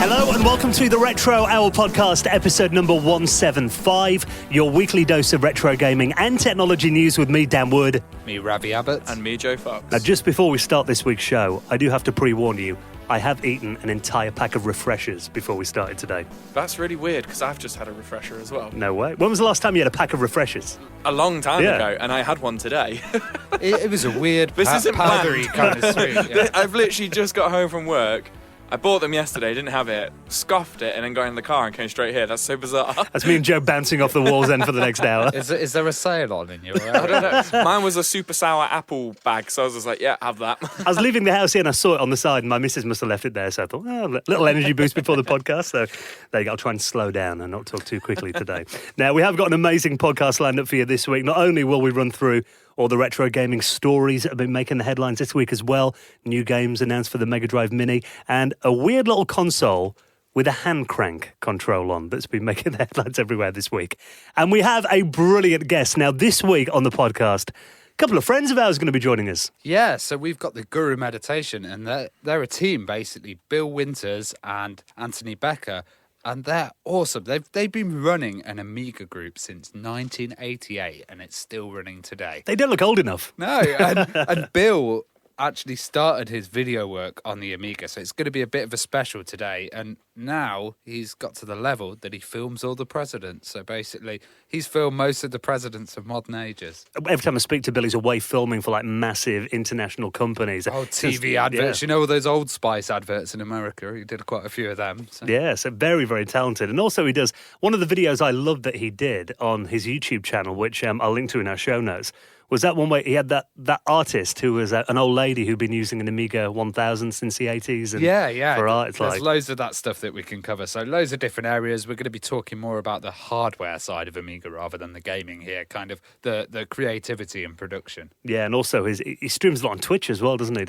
Hello and welcome to the Retro Hour podcast, episode number 175, your weekly dose of retro gaming and technology news with me, Dan Wood. Me, Ravi Abbott. And me, Joe Fox. Now, just before we start this week's show, I do have to pre-warn you, I have eaten an entire pack of refreshers before we started today. That's really weird, because I've just had a refresher as well. No way. When was the last time you had a pack of refreshers? A long time ago, and I had one today. It was a weird, powdery kind of sweet. Yeah. I've literally just got home from work. I bought them yesterday, didn't have it, scoffed it, and then got in the car and came straight here. That's so bizarre. That's me and Joe bouncing off the walls then for the next hour. Is there a sale on in your I don't know. Mine was a super sour apple bag, so I was just like, yeah, have that. I was leaving the house here and I saw it on the side and my missus must have left it there, so I thought, oh, little energy boost before the podcast. So there you go, I'll try and slow down and not talk too quickly today. Now, we have got an amazing podcast lined up for you this week. Not only will we run through all the retro gaming stories that have been making the headlines this week as well, new games announced for the Mega Drive Mini, and a weird little console with a hand crank control on that's been making the headlines everywhere this week. And we have a brilliant guest. Now, this week on the podcast, a couple of friends of ours are going to be joining us. Yeah, so we've got the Guru Meditation, and they're a team, basically, Bill Winters and Anthony Becker, and they're awesome. They've been running an Amiga group since 1988, and it's still running today. They don't look old enough. No, and Bill actually started his video work on the Amiga, so it's going to be a bit of a special today. And now he's got to the level that he films all the presidents. So basically, he's filmed most of the presidents of modern ages. Every time I speak to Bill, he's away filming for like massive international companies. Oh, TV adverts. Yeah. You know all those Old Spice adverts in America? He did quite a few of them. So. Yeah, so very, very talented. And also he does, one of the videos I love that he did on his YouTube channel, which I'll link to in our show notes, was that one where he had that artist who was an old lady who'd been using an Amiga 1000 since the 80s. And yeah. For art, There's loads of that stuff that we can cover. So loads of different areas. We're going to be talking more about the hardware side of Amiga rather than the gaming here, kind of the creativity and production. Yeah, and also he streams a lot on Twitch as well, doesn't he?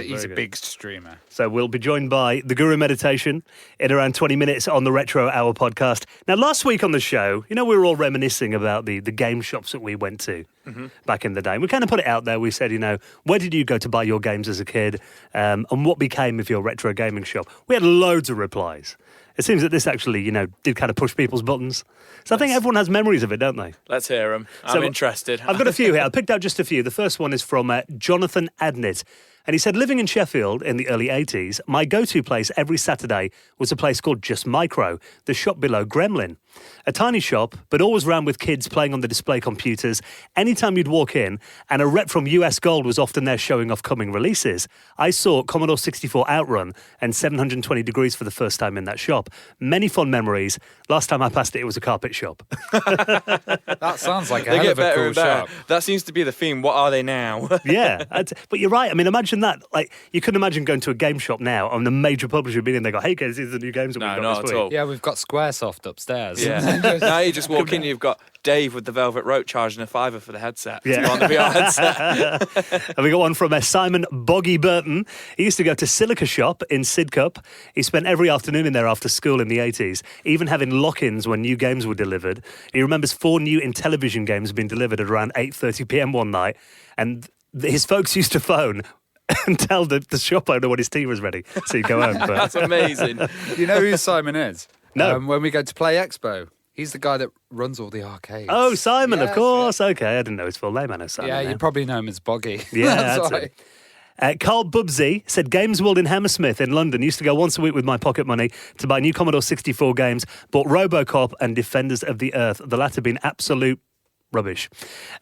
He's a big streamer. So we'll be joined by the Guru Meditation in around 20 minutes on the Retro Hour podcast. Now, last week on the show, we were all reminiscing about the game shops that we went to back in the day. And we kind of put it out there. We said, where did you go to buy your games as a kid? And what became of your retro gaming shop? We had loads of replies. It seems that this actually, did kind of push people's buttons. So I think everyone has memories of it, don't they? Let's hear them. I'm interested. I've got a few here. I picked out just a few. The first one is from Jonathan Adnett. And he said, living in Sheffield in the early 80s, my go-to place every Saturday was a place called Just Micro, the shop below Gremlin. A tiny shop, but always ran with kids playing on the display computers. Anytime you'd walk in, and a rep from US Gold was often there showing off coming releases, I saw Commodore 64 Outrun and 720 Degrees for the first time in that shop. Many fun memories. Last time I passed it was a carpet shop. That sounds like a hell of a cool shop. That seems to be the theme. What are they now? Yeah, but you're right. I mean, imagine that. Like, you couldn't imagine going to a game shop now and the major publisher being in there go, hey guys, these are the new games that we've got not this at week. all. Yeah, we've got Squaresoft upstairs. Yeah. Now you just walk in, you've got Dave with the Velvet Rope charging a $5 for the headset. Yeah. On the VR headset. And we got one from Simon Boggy Burton. He used to go to Silica Shop in Sidcup. He spent every afternoon in there after school in the 80s, even having lock-ins when new games were delivered. He remembers 4 new Intellivision games being delivered at around 8:30 p.m. one night, and his folks used to phone and tell the shop owner when his tea was ready, so you go home. But That's amazing. You know who Simon is? No. When we go to Play Expo, he's the guy that runs all the arcades. Oh, Simon, Yes, of course. Yeah. Okay, I didn't know his full name. I know Simon. Yeah, now. you probably know him as Boggy. Yeah, that's it. Carl Bubsy said Games World in Hammersmith in London used to go once a week with my pocket money to buy new Commodore 64 games, bought Robocop and Defenders of the Earth, the latter being absolute rubbish.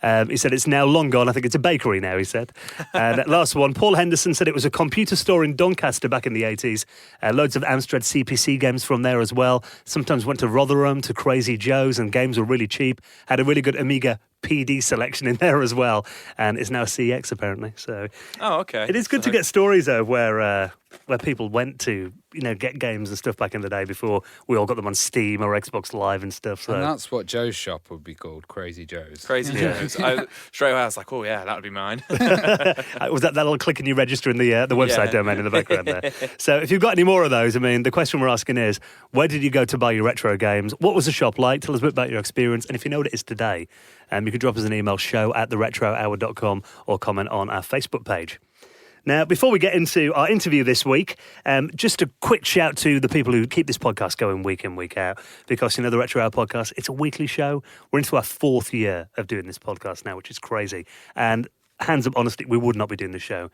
He said it's now long gone. I think it's a bakery now, he said. And last one, Paul Henderson said it was a computer store in Doncaster back in the 80s. Loads of Amstrad CPC games from there as well. Sometimes went to Rotherham, to Crazy Joe's, and games were really cheap. Had a really good Amiga PD selection in there as well. And it's now CX, apparently. So okay. It is good to get stories, though, where people went to, get games and stuff back in the day before we all got them on Steam or Xbox Live and stuff. So. And that's what Joe's shop would be called, Crazy Joe's. Crazy Joe's. Straight away I was like, oh yeah, that would be mine. Was that little click and you register in the website domain in the background there? So if you've got any more of those, the question we're asking is, where did you go to buy your retro games? What was the shop like? Tell us a bit about your experience. And if you know what it is today, you can drop us an email, show@theretrohour.com, or comment on our Facebook page. Now, before we get into our interview this week, just a quick shout to the people who keep this podcast going week in, week out, because, the Retro Hour podcast, it's a weekly show. We're into our 4th year of doing this podcast now, which is crazy. And hands up, honestly, we would not be doing the show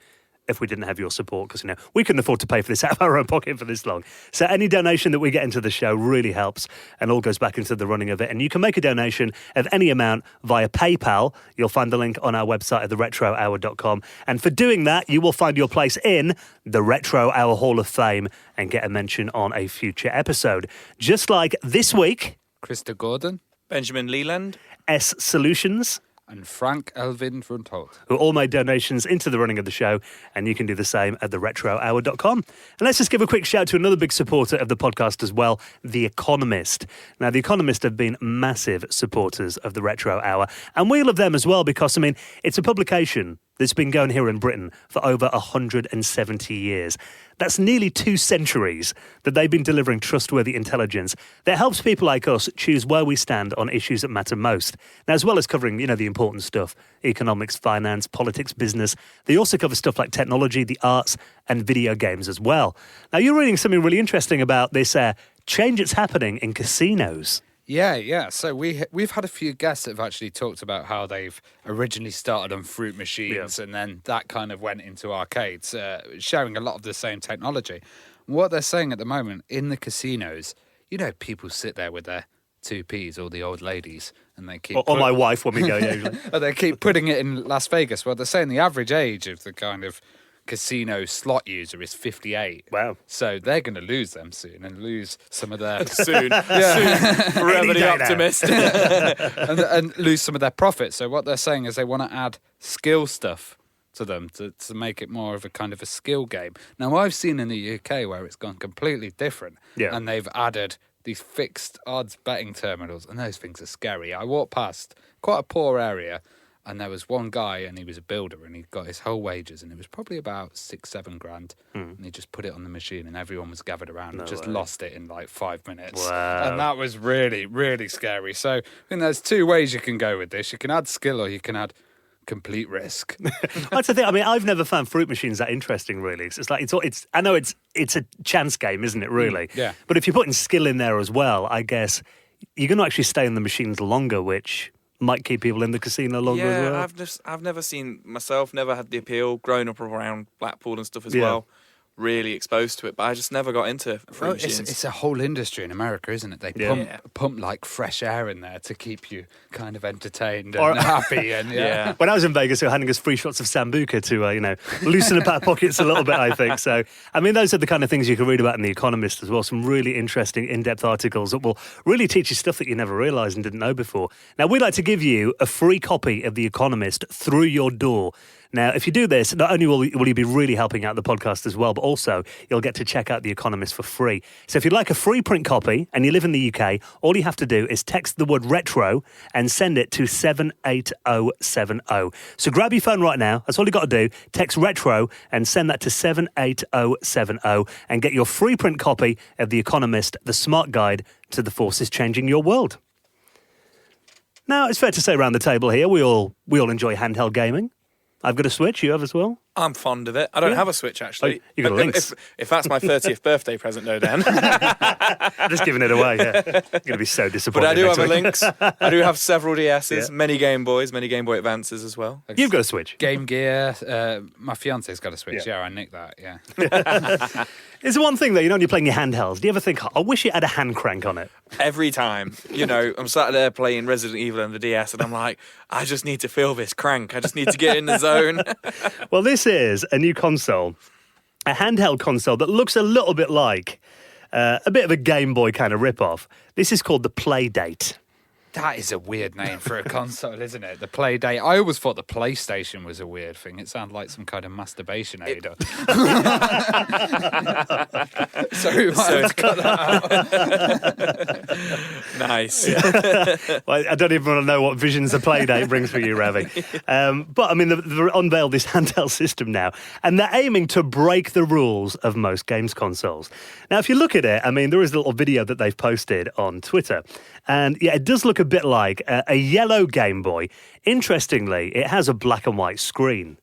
if we didn't have your support, because, we couldn't afford to pay for this out of our own pocket for this long. So any donation that we get into the show really helps and all goes back into the running of it. And you can make a donation of any amount via PayPal. You'll find the link on our website at theretrohour.com. And for doing that, you will find your place in the Retro Hour Hall of Fame and get a mention on a future episode. Just like this week, Krista Gordon, Benjamin Leland, S Solutions, and Frank Elvin Fruntold, who all made donations into the running of the show, and you can do the same at theretrohour.com. And let's just give a quick shout to another big supporter of the podcast as well, The Economist. Now, The Economist have been massive supporters of the Retro Hour, and we love them as well because, it's a publication that's been going here in Britain for over 170 years. That's nearly 2 centuries that they've been delivering trustworthy intelligence that helps people like us choose where we stand on issues that matter most. Now, as well as covering, the important stuff, economics, finance, politics, business, they also cover stuff like technology, the arts, and video games as well. Now, you're reading something really interesting about this change that's happening in casinos. Yeah. So we've had a few guests that have actually talked about how they've originally started on fruit machines and then that kind of went into arcades, sharing a lot of the same technology. What they're saying at the moment in the casinos, people sit there with their 2Ps, all the old ladies, and they keep... Or my wife when we go, usually. They keep putting it in Las Vegas. Well, they're saying the average age of the kind of casino slot user is 58. Wow. So they're going to lose them soon and lose some of their... soon. Forever the optimist. and lose some of their profit. So what they're saying is they want to add skill stuff to them to make it more of a kind of a skill game. Now, I've seen in the UK where it's gone completely different. Yeah. And they've added these fixed odds betting terminals, and those things are scary. I walked past quite a poor area, and there was one guy, and he was a builder, and he got his whole wages, and it was probably about $6-7 grand, and he just put it on the machine, and everyone was gathered around and just lost it in like 5 minutes. Wow. And that was really, really scary. So I think there's 2 ways you can go with this. You can add skill, or you can add complete risk. That's the thing. I've never found fruit machines that interesting, really. It's like I know it's a chance game, isn't it? Really. Yeah. But if you're putting skill in there as well, I guess you're going to actually stay in the machines longer, which might keep people in the casino longer as well. I've never seen myself, never had the appeal, growing up around Blackpool and stuff as well. Really exposed to it, but I just never got into fruit machines. It's a whole industry in America, isn't it? They pump like fresh air in there to keep you kind of entertained and happy. And When I was in Vegas, they were handing us free shots of Sambuca to, loosen up our pockets a little bit, I think. So, those are the kind of things you can read about in The Economist as well. Some really interesting, in-depth articles that will really teach you stuff that you never realised and didn't know before. Now, we'd like to give you a free copy of The Economist through your door. Now, if you do this, not only will you be really helping out the podcast as well, but also you'll get to check out The Economist for free. So if you'd like a free print copy and you live in the UK, all you have to do is text the word retro and send it to 78070. So grab your phone right now. That's all you got to do. Text retro and send that to 78070 and get your free print copy of The Economist, the smart guide to the forces changing your world. Now, it's fair to say around the table here, we all enjoy handheld gaming. I've got a Switch, you have as well? I'm fond of it. I don't have a Switch, actually. Oh, you got a Lynx. If that's my 30th birthday present, though, Dan. Just giving it away, yeah. You're going to be so disappointed. But I do have a week. Lynx. I do have several DSs, many Game Boys, many Game Boy Advances as well. You've got a Switch. Game Gear. My fiance's got a Switch. Yeah, I nicked that, yeah. It's one thing, though, when you're playing your handhelds, do you ever think, I wish it had a hand crank on it? Every time. I'm sat there playing Resident Evil on the DS, and I'm like, I just need to feel this crank. I just need to get in the zone. Well, this is a new console, a handheld console that looks a little bit like a bit of a Game Boy kind of rip-off. This is called the Playdate. That is a weird name for a console, isn't it? The Playdate. I always thought the PlayStation was a weird thing. It sounded like some kind of masturbation aid. Sorry, I have to cut that out. Nice. Well, I don't even want to know what visions the Playdate brings for you, Ravi. But, they've unveiled this handheld system now, and they're aiming to break the rules of most games consoles. Now, if you look at it, there is a little video that they've posted on Twitter, and it does look a bit like a yellow Game Boy. Interestingly, it has a black and white screen.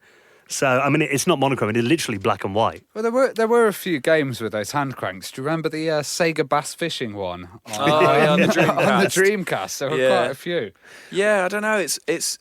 So, I mean, it's not monochrome, it's literally black and white. Well, there were a few games with those hand cranks. Do you remember the Sega Bass Fishing one? On the Dreamcast. On the Dreamcast, there were quite a few. Yeah, I don't know. It's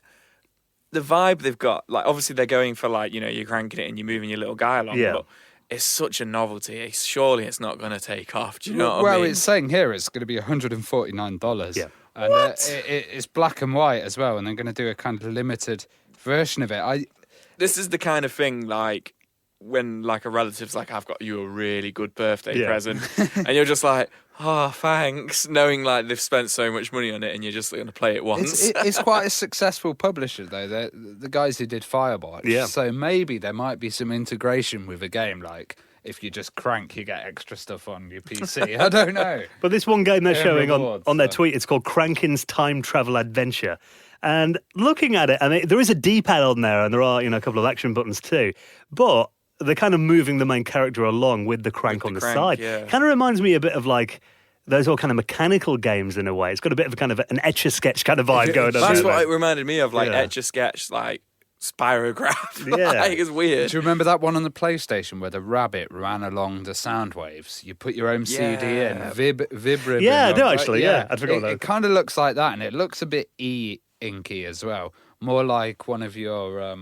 the vibe they've got. Like, obviously, they're going for, like, you're cranking it and you're moving your little guy along. Yeah. But it's such a novelty. Surely it's not going to take off. Do you know what I mean? Well, it's saying here it's going to be $149. Yeah. And it's black and white as well, and they're going to do a kind of limited version of it. This is the kind of thing, like, when, like, a relative's like, I've got you a really good birthday present, and you're just like, oh, thanks, knowing, like, they've spent so much money on it, and you're just going to play it once. It's quite a successful publisher, though. The guys who did Firewatch. Yeah. So maybe there might be some integration with a game, like, if you just crank, you get extra stuff on your PC. I don't know. But this one game they're showing rewards, on their so. tweet, it's called Crankin's Time Travel Adventure. And looking at it, I mean, there is a D-pad on there, and there are, a couple of action buttons too. But they're kind of moving the main character along with the crank on the side. Yeah. Kind of reminds me a bit of like those all kind of mechanical games in a way. It's got a bit of a kind of an Etch-a-Sketch kind of vibe going on. That's there. what it reminded me of, like Etch-a-Sketch, like Spirograph. Yeah. Like, it's weird. Do you remember that one on the PlayStation where the rabbit ran along the sound waves? You put your own CD in, Vib ribbon. Yeah, I do on, actually, yeah. I forgot that. It kind of looks like that, and it looks a bit inky as well. More like one of your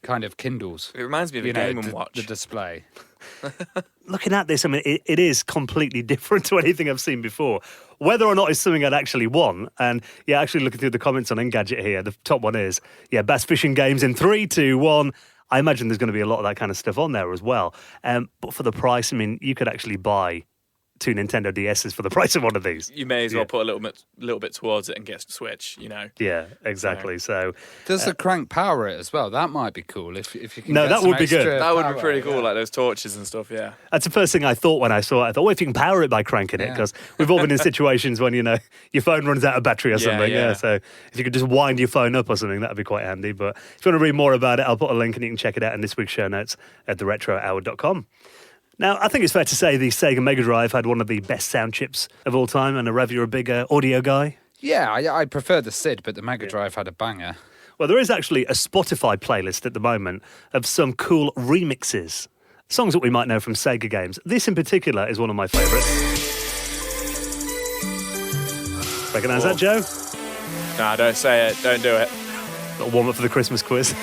kind of Kindles. It reminds me of a Game & Watch. The display. Looking at this, I mean, it is completely different to anything I've seen before. Whether or not it's something I'd actually want, and actually looking through the comments on Engadget here, the top one is, bass fishing games in 3, 2, 1. I imagine there's going to be a lot of that kind of stuff on there as well. But for the price, I mean, you could actually buy 2 Nintendo DSs for the price of one of these. You may as well put a little bit towards it and get a Switch, Yeah, exactly. So does the crank power it as well? That might be cool if you can. No, get that some would be good. extra that would be power, pretty cool, like those torches and stuff, yeah. that's the first thing I thought when I saw it. I thought, well, if you can power it by cranking it, because we've all been in situations when, your phone runs out of battery or something. yeah. So if you could just wind your phone up or something, that would be quite handy. But if you want to read more about it, I'll put a link and you can check it out in this week's show notes at theretrohour.com. Now, I think it's fair to say the Sega Mega Drive had one of the best sound chips of all time, and Rev, you're a big audio guy. Yeah, I prefer the SID, but the Mega Drive had a banger. Well, there is actually a Spotify playlist at the moment of some cool remixes, songs that we might know from Sega games. This in particular is one of my favourites. Recognise that, Joe? Nah, don't say it, don't do it. Little warm up for the Christmas quiz.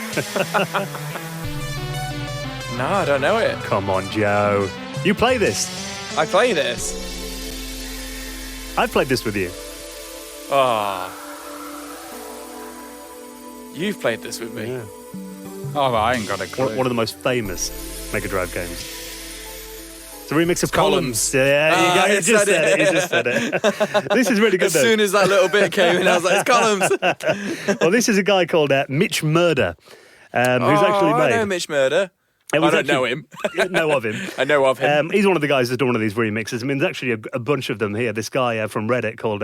No, I don't know it. Come on, Joe. You play this. I play this. I've played this with you. Oh. You've played this with me. Yeah. Oh, well, I ain't got a clue. One of the most famous Mega Drive games. It's a remix of Columns. Yeah, you go. I You just said said it. You just said it. This is really good, As though. soon as that little bit came in, I was like, it's Columns. Well, this is a guy called Mitch Murder, who's actually made... I know Mitch Murder. It was I don't know him. know of him. I know of him. He's one of the guys that's done one of these remixes. I mean, there's actually a bunch of them here. This guy from Reddit called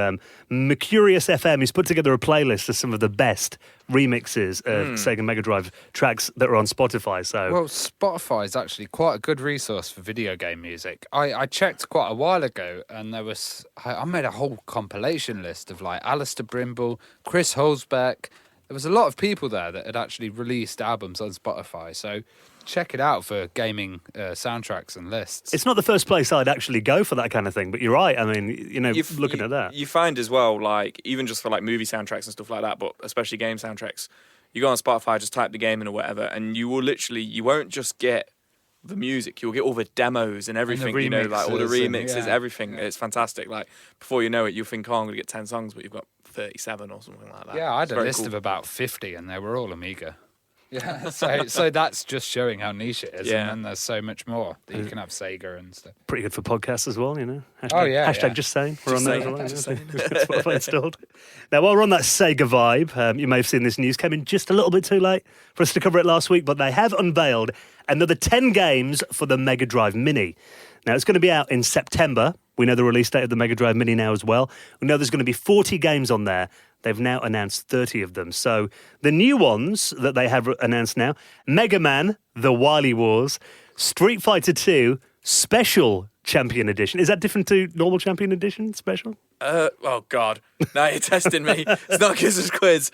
Mercurius FM, he's put together a playlist of some of the best remixes of Sega Mega Drive tracks that are on Spotify. So, Well, Spotify is actually quite a good resource for video game music. I checked quite a while ago, and I made a whole compilation list of like Alistair Brimble, Chris Holzbeck. There was a lot of people there that had actually released albums on Spotify. So check it out for gaming soundtracks and lists. it's not the first place I'd actually go for that kind of thing, but you're right. I mean, looking at that. You find as well, like, even just for like movie soundtracks and stuff like that, but especially game soundtracks, you go on Spotify, just type the game in or whatever, and you won't just get the music, you'll get all the demos and everything, like all the remixes, everything. Yeah. It's fantastic. Like, before you know it, you'll think, I'm going to get 10 songs, but you've got 37 or something like that. Yeah, I had a list cool. of about 50, and they were all Amiga. Yeah, so that's just showing how niche it is, and then there's so much more that you can have Sega and stuff. Pretty good for podcasts as well, Hashtag, yeah. Just saying. We're Just on saying, there as just well. saying. Spotify installed. Now, while we're on that Sega vibe, you may have seen this news came in just a little bit too late for us to cover it last week, but they have unveiled another 10 games for the Mega Drive Mini. Now, it's going to be out in September. We know the release date of the Mega Drive Mini now as well. We know there's going to be 40 games on there. They've now announced 30 of them. So the new ones that they have announced now, Mega Man, The Wily Wars, Street Fighter 2, Special Champion Edition. Is that different to normal Champion Edition, Special? Oh, God. Now you're testing me. It's not Kiss's quiz.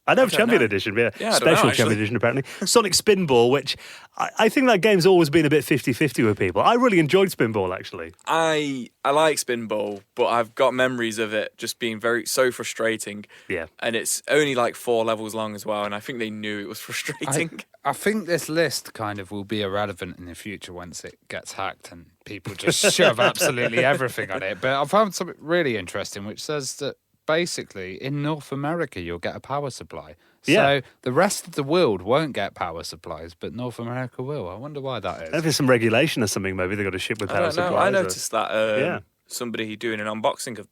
I know don't Champion know. Edition, yeah. Yeah, I don't know, Special actually. Champion Edition, apparently. Sonic Spinball, which I think that game's always been a bit 50-50 with people. I really enjoyed Spinball, actually. I like Spinball, but I've got memories of it just being so frustrating. Yeah. And it's only like 4 levels long as well, and I think they knew it was frustrating. I think this list kind of will be irrelevant in the future once it gets hacked and people just shove absolutely everything on it. But I found something really interesting, which says that basically in North America you'll get a power supply. So Yeah. the rest of the world won't get power supplies, but North America will. I wonder why that is. If there's some regulation or something, maybe they've got to ship with I power don't know. supplies. I or- noticed that somebody doing an unboxing of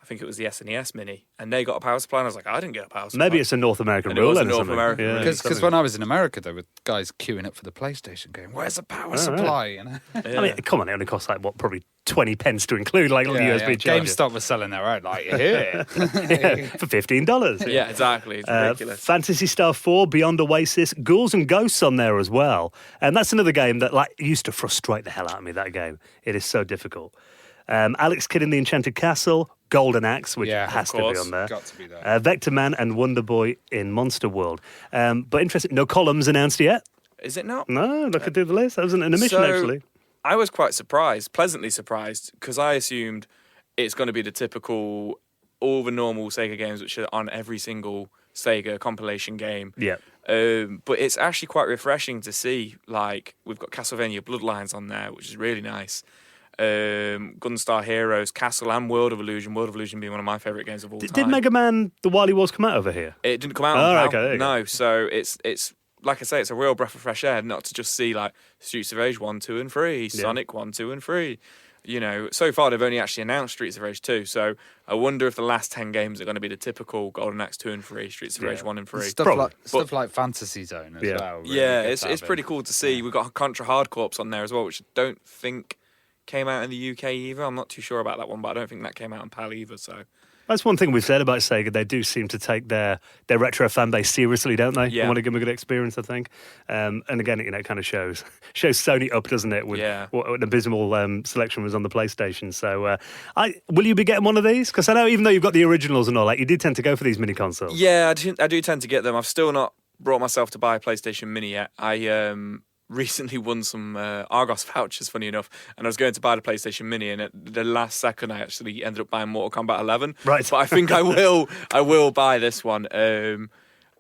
I think it was the SNES Mini, and they got a power supply, and I was like, I didn't get a power supply. Maybe it's a North American And it rule was a then or North something. American Yeah, rule. Because something. when I was in America, there were guys queuing up for the PlayStation going, where's the power supply? You know? I mean, come on, it only costs like, what, probably 20 pence to include, like, the USB charger. GameStop was selling their own, like, here. Yeah, for $15. Yeah, exactly. It's ridiculous. Fantasy Star 4, Beyond Oasis, Ghouls and Ghosts on there as well. And that's another game that like used to frustrate the hell out of me, that game. It is so difficult. Alex Kidd in the Enchanted Castle, Golden Axe, which Yeah, of has to be course. on there. Got to be there. Vector Man and Wonder Boy in Monster World. But interesting, no columns announced yet. Is it not? No, look at the list. That wasn't an omission, actually. I was quite surprised, pleasantly surprised, because I assumed it's going to be the typical, all the normal Sega games which are on every single Sega compilation game. Yeah. But it's actually quite refreshing to see, like, we've got Castlevania Bloodlines on there, which is really nice. Gunstar Heroes, Castle, and World of Illusion. World of Illusion being one of my favourite games of all time. Did Mega Man The Wily Wars come out over here? It didn't come out. Oh, on okay, there you no, so it's like I say, it's a real breath of fresh air not to just see like Streets of Rage 1, 2, and 3, Sonic 1, 2, and 3. You know, so far they've only actually announced Streets of Rage 2, so I wonder if the last 10 games are going to be the typical Golden Axe 2 and 3, Streets of Rage 1 and 3. Stuff like Fantasy Zone as well. Really Yeah, good it's to have pretty in. cool to see. We've got Contra Hard Corps on there as well, which I don't think came out in the UK either. I'm not too sure about that one, but I don't think that came out on PAL either, so... That's one thing we've said about Sega. They do seem to take their retro fan base seriously, don't they? Yeah. They want to give them a good experience, I think. And again, you know, it kind of shows Sony up, doesn't it? With what an abysmal selection was on the PlayStation. So, will you be getting one of these? Because I know even though you've got the originals and all that, you did tend to go for these mini consoles. Yeah, I do tend to get them. I've still not brought myself to buy a PlayStation Mini yet. I recently won some Argos vouchers, funny enough, and I was going to buy the PlayStation Mini, and at the last second I actually ended up buying Mortal Kombat 11. Right. But I think I will buy this one.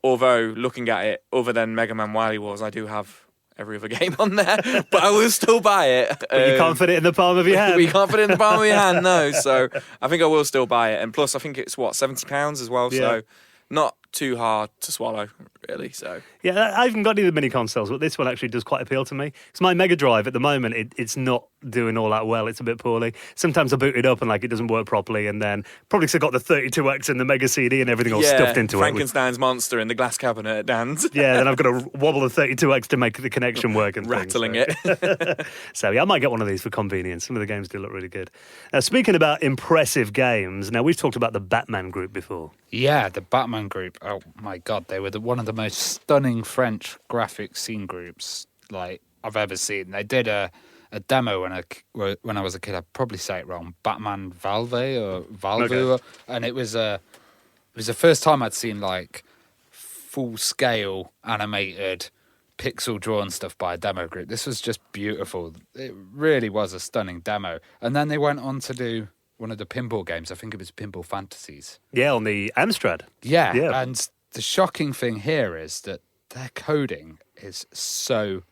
Although, looking at it, other than Mega Man Wily Wars, I do have every other game on there, but I will still buy it. But you can't fit it in the palm of your hand. We can't put it in the palm of your hand, no. So I think I will still buy it. And plus, I think it's, £70 as well, Yeah. so not too hard to swallow, really. So Yeah, I haven't got any of the mini consoles, but this one actually does quite appeal to me. It's my Mega Drive at the moment. It's not doing all that well. It's a bit poorly. Sometimes I boot it up and like it doesn't work properly, and then probably 'cause I've got the 32X and the Mega CD and everything all stuffed into it. Frankenstein's monster in the glass cabinet at Dan's. Yeah, then I've got to wobble the 32X to make the connection work and Rattling things, it. So yeah, I might get one of these for convenience. Some of the games do look really good. Now, speaking about impressive games, now we've talked about the Batman group before. Yeah, the Batman group. Oh my God, they were one of the most stunning French graphic scene groups like I've ever seen. They did a demo when I was a kid. I'd probably say it wrong. Batman Valve or Valve, Okay. and it was the first time I'd seen like full scale animated pixel drawn stuff by a demo group. This was just beautiful. It really was a stunning demo. And then they went on to do one of the pinball games. I think it was Pinball Fantasies. Yeah, on the Amstrad. Yeah, Yeah. and the shocking thing here is that their coding is so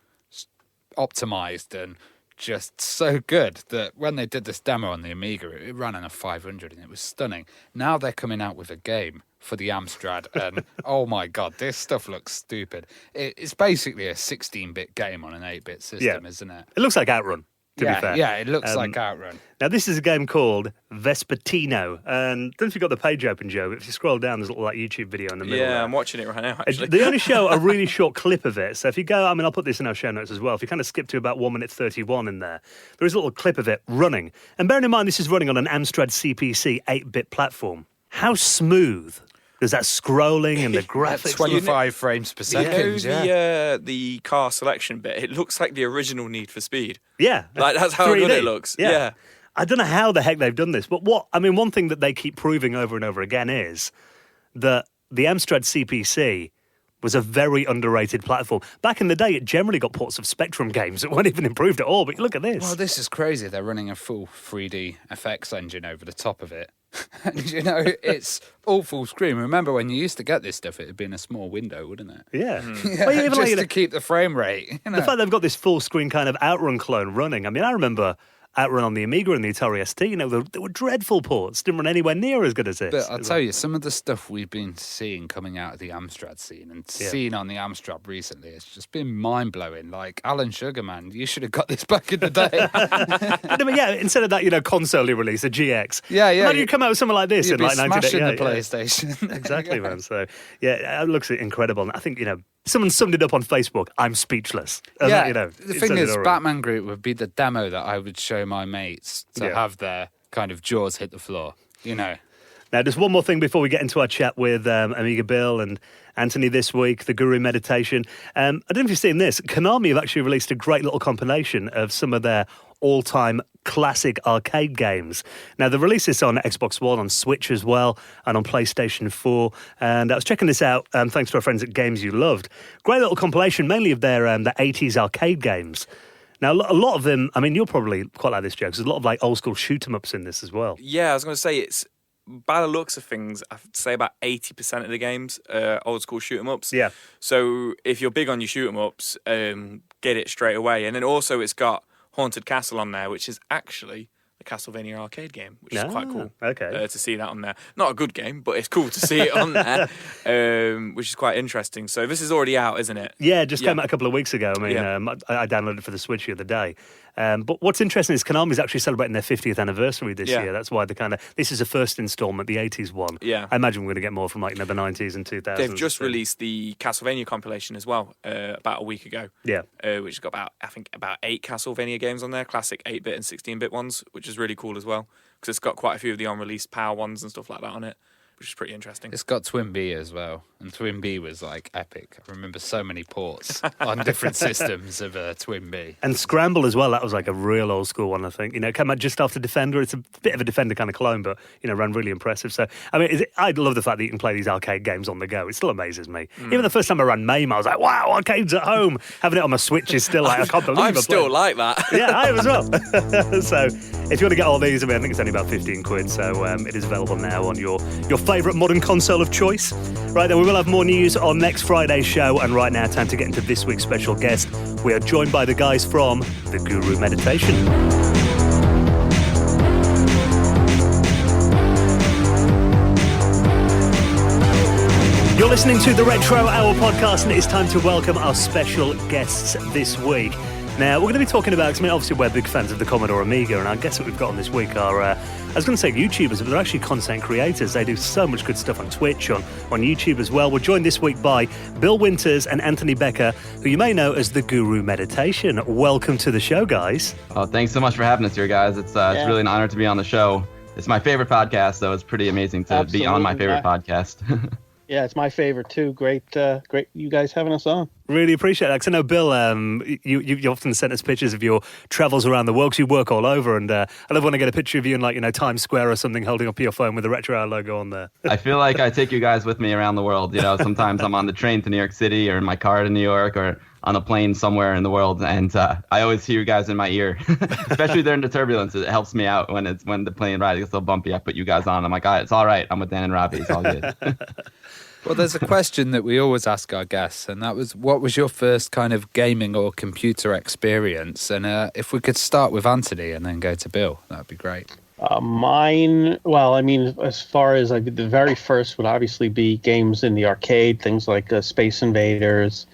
optimized and just so good that when they did this demo on the Amiga, it ran on a 500 and it was stunning. Now they're coming out with a game for the Amstrad and oh my God, this stuff looks stupid. It's basically a 16-bit game on an 8-bit system, isn't it? It looks like Outrun, to be fair. Yeah, it looks like Outrun. Now, this is a game called Vespertino. And I don't know if you've got the page open, Joe, but if you scroll down, there's a little like YouTube video in the middle. Yeah, there. I'm watching it right now, actually. They only show a really short clip of it. So if you go, I mean, I'll put this in our show notes as well. If you kind of skip to about 1 minute 31 in there is a little clip of it running. And bearing in mind, this is running on an Amstrad CPC 8-bit platform. How smooth does that scrolling and the graphics? 25 frames per second. The car selection bit, it looks like the original Need for Speed. Yeah. Like, that's how 3D. good it looks. Yeah. I don't know how the heck they've done this, but one thing that they keep proving over and over again is that the Amstrad CPC was a very underrated platform. Back in the day, it generally got ports of Spectrum games that weren't even improved at all, but look at this. Well, this is crazy. They're running a full 3D effects engine over the top of it. And, it's all full screen. Remember when you used to get this stuff, it would be in a small window, wouldn't it? Yeah. Yeah, Well, even just to keep the frame rate. The fact they've got this full screen kind of Outrun clone running. I mean, I remember Outrun on the Amiga and the Atari ST, they were dreadful ports. Didn't run anywhere near as good as this. But I'll tell you, some of the stuff we've been seeing coming out of the Amstrad scene and seeing on the Amstrad recently, it's just been mind-blowing. Like, Alan Sugarman, you should have got this back in the day. But yeah, instead of that, console release, a GX. Yeah. Imagine you come out with something like this in like 1988. The PlayStation. Exactly, man. So, yeah, it looks incredible. And I think, someone summed it up on Facebook. I'm speechless. And the thing is, Batman Group would be the demo that I would show my mates to have their kind of jaws hit the floor, Now, there's one more thing before we get into our chat with Amiga Bill and Anthony this week, the Guru Meditation. I don't know if you've seen this. Konami have actually released a great little compilation of some of their all-time classic arcade games. Now, they released this on Xbox One, on Switch as well, and on PlayStation 4. And I was checking this out, thanks to our friends at Games You Loved. Great little compilation, mainly of their the 80s arcade games. Now, a lot of them, I mean, you'll probably quite like this, Joe, because there's a lot of like old-school shoot-em-ups in this as well. Yeah, I was going to say, it's, by the looks of things, I'd say about 80% of the games are old-school shoot-em-ups. Yeah. So if you're big on your shoot-em-ups, get it straight away. And then also it's got Haunted Castle on there, which is actually a Castlevania arcade game, which is quite cool. Okay. To see that on there. Not a good game, but it's cool to see it on there, which is quite interesting. So this is already out, isn't it? Yeah, it just came out a couple of weeks ago. I mean, I downloaded it for the Switch the other day. But what's interesting is Konami's actually celebrating their 50th anniversary this year. That's why this is the first installment, the 80s one. Yeah. I imagine we're going to get more from the 90s and 2000s. They've just released the Castlevania compilation as well, about a week ago. Yeah. Which has got about 8 Castlevania games on there, classic 8-bit and 16-bit ones, which is really cool as well, because it's got quite a few of the unreleased Power ones and stuff like that on it, which is pretty interesting. It's got Twin B as well, and Twin B was like epic. I remember so many ports on different systems of Twin B. And Scramble as well, that was like a real old school one, I think. It came out just after Defender. It's a bit of a Defender kind of clone, but, ran really impressive. So, I mean, I love the fact that you can play these arcade games on the go. It still amazes me. Even the first time I ran MAME, I was like, wow, arcades at home. Having it on my Switch is still like, I can't believe I'm still like that. Yeah, I am as well. So, if you want to get all these, I think it's only about 15 quid. So, it is available now on your favourite modern console of choice. Right, then we will have more news on next Friday's show, and right now, time to get into this week's special guest. We are joined by the guys from the Guru Meditation. You're listening to the Retro Hour podcast, and it is time to welcome our special guests this week. Now, we're going to be talking about, obviously we're big fans of the Commodore Amiga, and I guess what we've got on this week are, I was going to say YouTubers, but they're actually content creators. They do so much good stuff on Twitch, on YouTube as well. We're joined this week by Bill Winters and Anthony Becker, who you may know as the Guru Meditation. Welcome to the show, guys. Oh, thanks so much for having us here, guys. It's really an honor to be on the show. It's my favorite podcast, so it's pretty amazing to be on my favorite podcast. Yeah, it's my favorite too. Great you guys having us on. Really appreciate that. Because I know, Bill, you often sent us pictures of your travels around the world, because you work all over, and I love when I get a picture of you in Times Square or something, holding up your phone with the Retro Hour logo on there. I feel like I take you guys with me around the world. Sometimes I'm on the train to New York City, or in my car to New York, or on a plane somewhere in the world, and I always hear you guys in my ear, especially during the turbulence. It helps me out when the plane ride gets so bumpy. I put you guys on. I'm like, it's all right. I'm with Dan and Robbie. It's all good. Well, there's a question that we always ask our guests, and that was, what was your first kind of gaming or computer experience? And if we could start with Anthony and then go to Bill, that would be great. Mine, as far as the very first would obviously be games in the arcade, things like Space Invaders,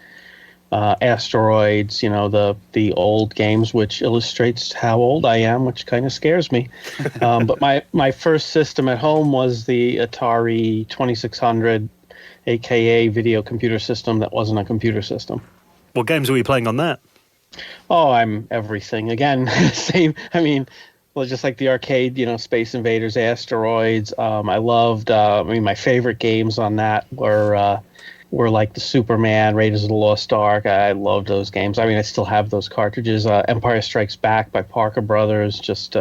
Asteroids, the old games, which illustrates how old I am, which kind of scares me. But my first system at home was the Atari 2600, aka video computer system that wasn't a computer system. What games were you playing on that? Oh, I'm everything. Again, same. Just like the arcade, Space Invaders, Asteroids. I loved, my favorite games on that were were like the Superman, Raiders of the Lost Ark. I loved those games. I mean, I still have those cartridges. Empire Strikes Back by Parker Brothers. Just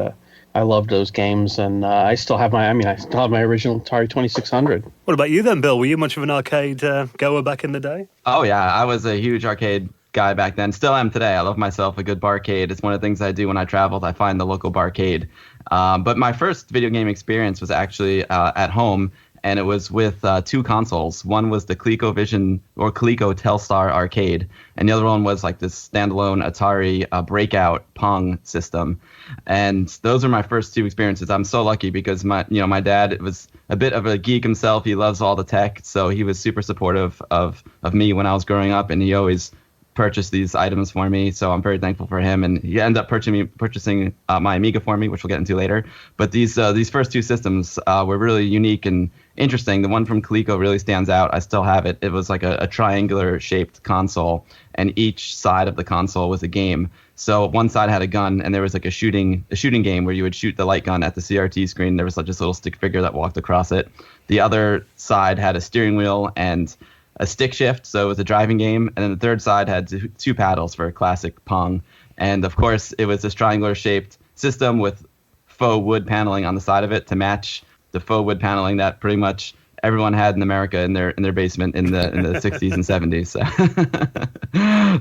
I loved those games, and I still have my original Atari 2600. What about you then, Bill? Were you much of an arcade goer back in the day? Oh yeah, I was a huge arcade guy back then. Still am today. I love myself a good barcade. It's one of the things I do when I travel. I find the local barcade. But my first video game experience was actually at home, and it was with two consoles. One was the ColecoVision or Coleco Telstar arcade, and the other one was like this standalone Atari Breakout Pong system. And those are my first two experiences. I'm so lucky because my dad was a bit of a geek himself. He loves all the tech, so he was super supportive of me when I was growing up, and he always purchased these items for me, so I'm very thankful for him. And he ended up purchasing my Amiga for me, which we'll get into later. But these first two systems were really unique and interesting. The one from Coleco really stands out. I still have it. It was like a triangular shaped console, and each side of the console was a game. So one side had a gun, and there was like a shooting game where you would shoot the light gun at the CRT screen. There was like this little stick figure that walked across it. The other side had a steering wheel and a stick shift, so it was a driving game. And then the third side had two paddles for classic Pong. And of course, it was this triangular-shaped system with faux wood paneling on the side of it to match the faux wood paneling that pretty much everyone had in America in their basement in the 60s and 70s.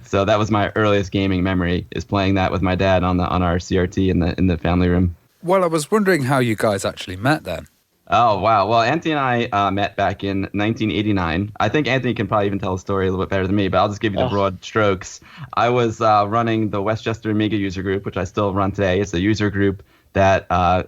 So that was my earliest gaming memory, is playing that with my dad on our CRT in the family room. Well, I was wondering how you guys actually met then. Oh, wow. Well, Anthony and I met back in 1989. I think Anthony can probably even tell the story a little bit better than me, but I'll just give you the broad strokes. I was running the Westchester Amiga user group, which I still run today. It's a user group that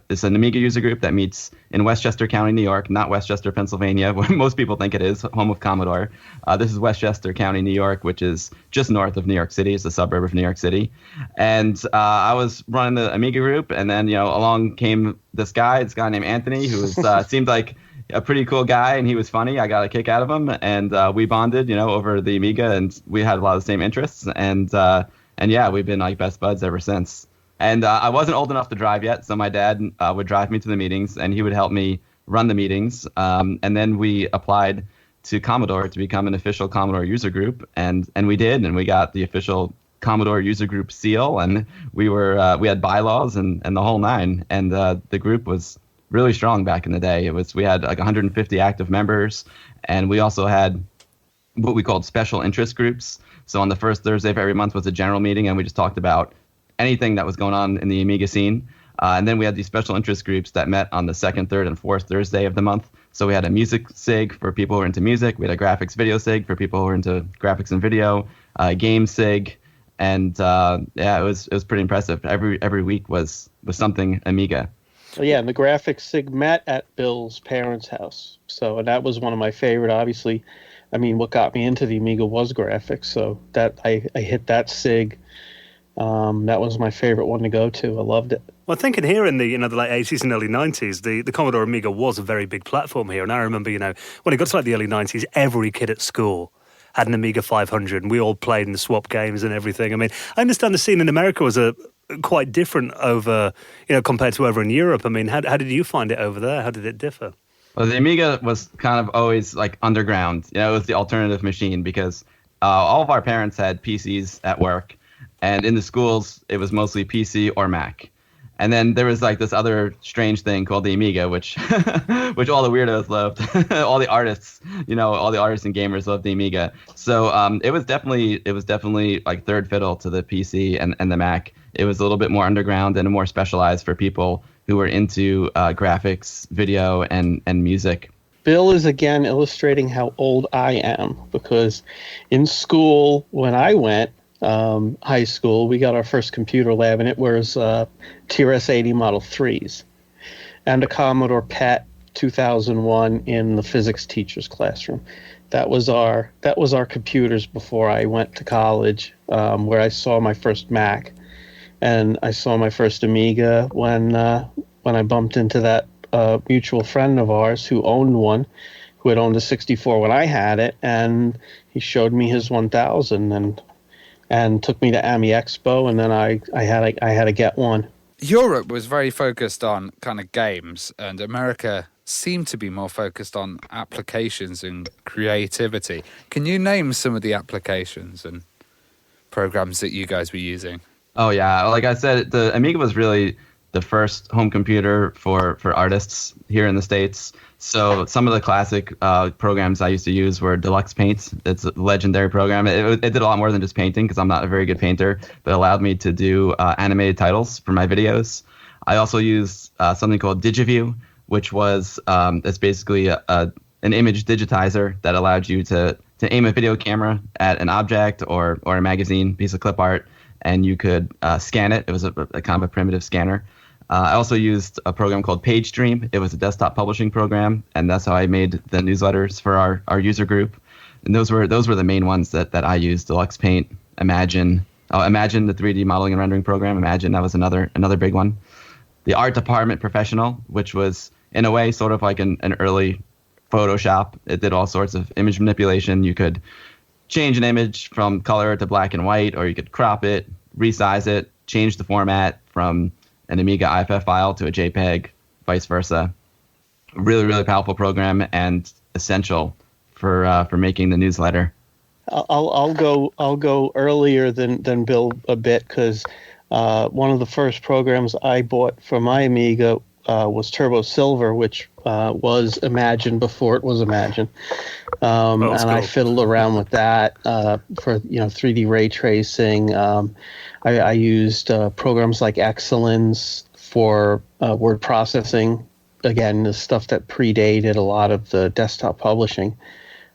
is an Amiga user group that meets in Westchester County, New York, not Westchester, Pennsylvania, where most people think it is, home of Commodore. This is Westchester County, New York, which is just north of New York City. It's a suburb of New York City. And I was running the Amiga group, and then along came this guy named Anthony, who was, seemed like a pretty cool guy, and he was funny. I got a kick out of him, and we bonded, over the Amiga, and we had a lot of the same interests. And yeah, we've been like best buds ever since. And I wasn't old enough to drive yet, so my dad would drive me to the meetings, and he would help me run the meetings. And then we applied to Commodore to become an official Commodore user group, and we did, and we got the official Commodore user group seal, and we had bylaws and the whole nine. And the group was really strong back in the day. We had like 150 active members, and we also had what we called special interest groups. So on the first Thursday of every month was a general meeting, and we just talked about anything that was going on in the Amiga scene. And then we had these special interest groups that met on the second, third, and fourth Thursday of the month. So we had a music SIG for people who were into music. We had a graphics video SIG for people who were into graphics and video, game SIG. And yeah, it was pretty impressive. Every week was something Amiga. Well, yeah, and the graphics SIG met at Bill's parents' house. And that was one of my favorite, obviously. I mean, what got me into the Amiga was graphics. So that I hit that SIG. That was my favorite one to go to. I loved it. Well, thinking here in the the late 80s and early 90s, the Commodore Amiga was a very big platform here. And I remember, when it got to like the early 90s, every kid at school had an Amiga 500, and we all played in the swap games and everything. I mean, I understand the scene in America was quite different over, compared to over in Europe. I mean, how did you find it over there? How did it differ? Well, the Amiga was kind of always like underground. It was the alternative machine because all of our parents had PCs at work. And in the schools, it was mostly PC or Mac. And then there was like this other strange thing called the Amiga, which which all the weirdos loved. all the artists and gamers loved the Amiga. So it was definitely like third fiddle to the PC and the Mac. It was a little bit more underground and more specialized for people who were into graphics, video, and music. Bill is again illustrating how old I am, because in school, when I went, high school, we got our first computer lab, and it was TRS-80 Model 3s and a Commodore PET 2001 in the physics teacher's classroom. That was our computers before I went to college, where I saw my first Mac, and I saw my first Amiga when I bumped into that mutual friend of ours who owned one, who had owned a 64 when I had it, and he showed me his 1000 and took me to Ami Expo, and then I had to get one. Europe was very focused on kind of games, and America seem to be more focused on applications and creativity. Can you name some of the applications and programs that you guys were using? Oh yeah, like I said, the Amiga was really the first home computer for artists here in the States. So some of the classic programs I used to use were Deluxe Paint. It's a legendary program. It did a lot more than just painting because I'm not a very good painter, but it allowed me to do animated titles for my videos. I also used something called DigiView, which was it's basically an image digitizer that allowed you to aim a video camera at an object or a magazine piece of clip art, and you could scan it. It was a kind of a primitive scanner. I also used a program called PageStream. It was a desktop publishing program, and that's how I made the newsletters for our user group. And those were the main ones that I used. Deluxe Paint, Imagine, Imagine, the 3D modeling and rendering program. Imagine, that was another big one. The Art Department Professional, which was in a way sort of like an early Photoshop. It did all sorts of image manipulation. You could change an image from color to black and white, or you could crop it, resize it, change the format from an Amiga IFF file to a JPEG, vice versa. Really, really powerful program and essential for making the newsletter. I'll go earlier than Bill a bit, because one of the first programs I bought for my Amiga was Turbo Silver, which was Imagine before it was Imagine, and cool. I fiddled around with that for 3D ray tracing. I used programs like Excellence for word processing. Again, the stuff that predated a lot of the desktop publishing,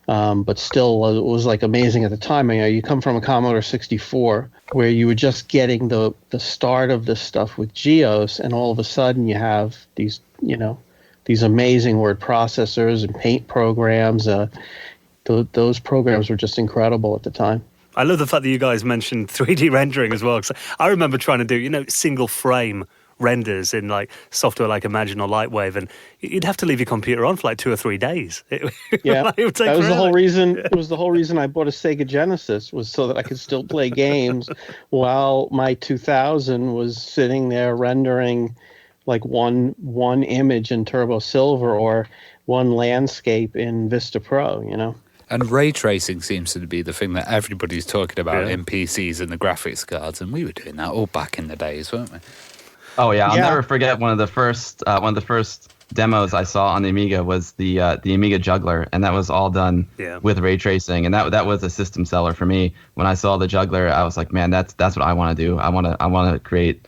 but still it was like amazing at the time. You come from a Commodore 64 where you were just getting the start of this stuff with Geos, and all of a sudden you have these amazing word processors and paint programs. Those programs were just incredible at the time. I love the fact that you guys mentioned 3D rendering as well, because I remember trying to do, single frame renders in like software like Imagine or Lightwave, and you'd have to leave your computer on for like 2 or 3 days. It would take that was forever. the whole reason. It was the whole reason I bought a Sega Genesis, was so that I could still play games while my 2000 was sitting there rendering like one image in Turbo Silver or one landscape in Vista Pro. And ray tracing seems to be the thing that everybody's talking about in PCs and the graphics cards, and we were doing that all back in the days, weren't we? Oh yeah, I'll never forget one of the first demos I saw on the Amiga was the Amiga Juggler, and that was all done with ray tracing, and that was a system seller for me. When I saw the Juggler, I was like, man, that's what I want to do. I want to create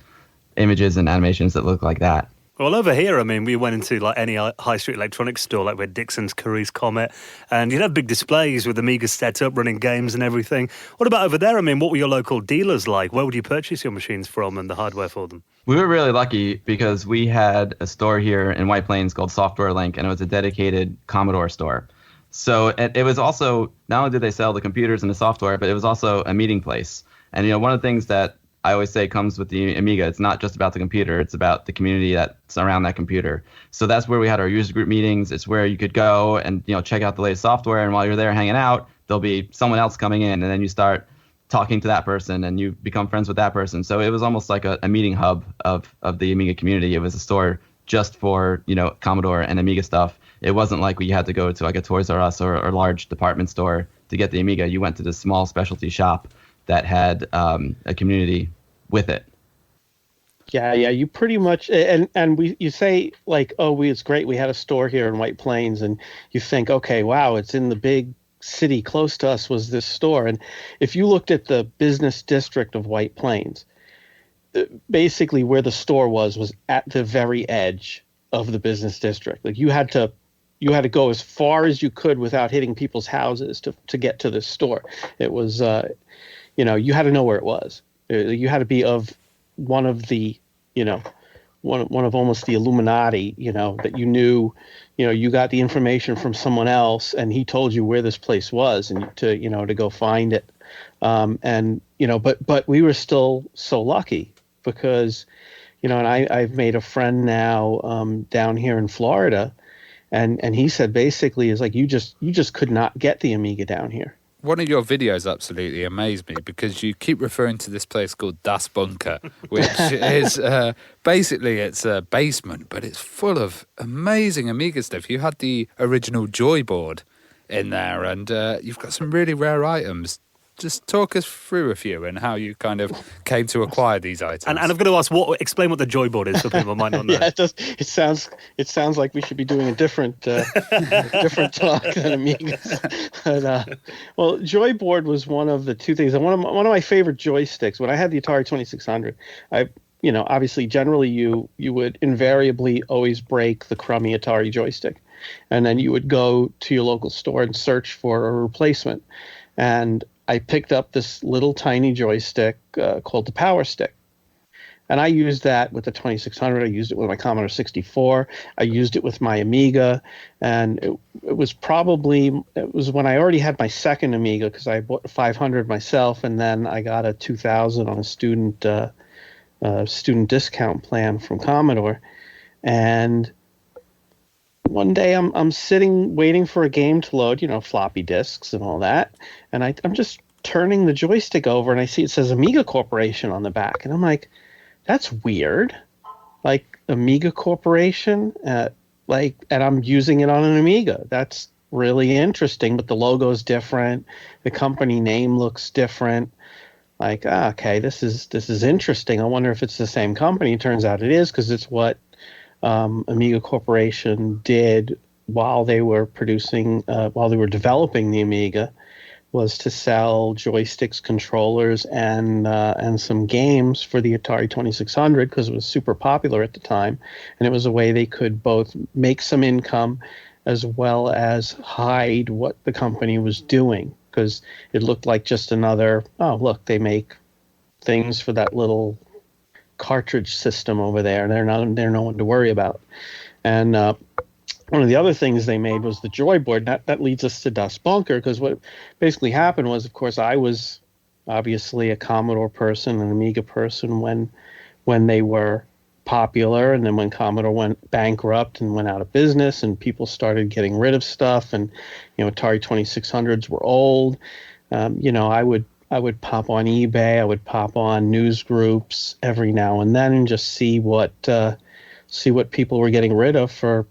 images and animations that look like that. Well, over here, we went into like any high street electronics store, like with Dixon's, Curry's, Comet, and you'd have big displays with Amigas set up, running games and everything. What about over there? What were your local dealers like? Where would you purchase your machines from and the hardware for them? We were really lucky because we had a store here in White Plains called Software Link, and it was a dedicated Commodore store. So it was also, not only did they sell the computers and the software, but it was also a meeting place. And one of the things that I always say comes with the Amiga, it's not just about the computer, it's about the community that's around that computer. So that's where we had our user group meetings. It's where you could go and check out the latest software, and while you're there hanging out, there'll be someone else coming in, and then you start talking to that person and you become friends with that person. So it was almost like a meeting hub of the Amiga community. It was a store just for Commodore and Amiga stuff. It wasn't like you had to go to like a Toys R Us or a large department store to get the Amiga. You went to this small specialty shop that had a community with it. Yeah, you pretty much, and you say like, it's great, we had a store here in White Plains, and you think, okay, wow, it's in the big city close to us was this store. And if you looked at the business district of White Plains, basically where the store was at the very edge of the business district. Like you had to go as far as you could without hitting people's houses to get to this store. It was you had to know where it was. You had to be of one of the, one of almost the Illuminati, that you knew, you got the information from someone else and he told you where this place was and to go find it. But we were still so lucky because, and I've made a friend now down here in Florida, and he said basically is like, you just could not get the Amiga down here. one of your videos absolutely amazed me because you keep referring to this place called Das Bunker, which is basically it's a basement, but it's full of amazing Amiga stuff. You had the original Joy board in there, and you've got some really rare items. Just talk us through a few and how you kind of came to acquire these items. And I'm going to ask, explain what the Joy board is for people who might not know. Yeah, it does. It sounds like we should be doing a different different talk than Amigas. But, well, Joy board was one of the two things. And one of my favorite joysticks. When I had the Atari 2600, obviously, generally you would invariably always break the crummy Atari joystick, and then you would go to your local store and search for a replacement. And I picked up this little tiny joystick called the Power Stick. And I used that with the 2600. I used it with my Commodore 64. I used it with my Amiga. And it was when I already had my second Amiga, because I bought a 500 myself, and then I got a 2000 on a student discount plan from Commodore. And one day I'm sitting waiting for a game to load, floppy disks and all that. And I'm just turning the joystick over, and I see it says Amiga Corporation on the back. And I'm like, that's weird. Like, Amiga Corporation? And I'm using it on an Amiga. That's really interesting, but the logo's different. The company name looks different. Like, okay, this is interesting. I wonder if it's the same company. It turns out it is, because it's what Amiga Corporation did while they were developing the Amiga, was to sell joysticks, controllers, and some games for the Atari 2600, because it was super popular at the time, and it was a way they could both make some income as well as hide what the company was doing, because it looked like just another, look, they make things for that little cartridge system over there. They're no one to worry about. And one of the other things they made was the Joy board. That leads us to Das Bunker, because what basically happened was, of course, I was obviously a Commodore person, an Amiga person when they were popular, and then when Commodore went bankrupt and went out of business, and people started getting rid of stuff, and Atari 2600s were old. I would pop on eBay. I would pop on news groups every now and then and just see what people were getting rid of for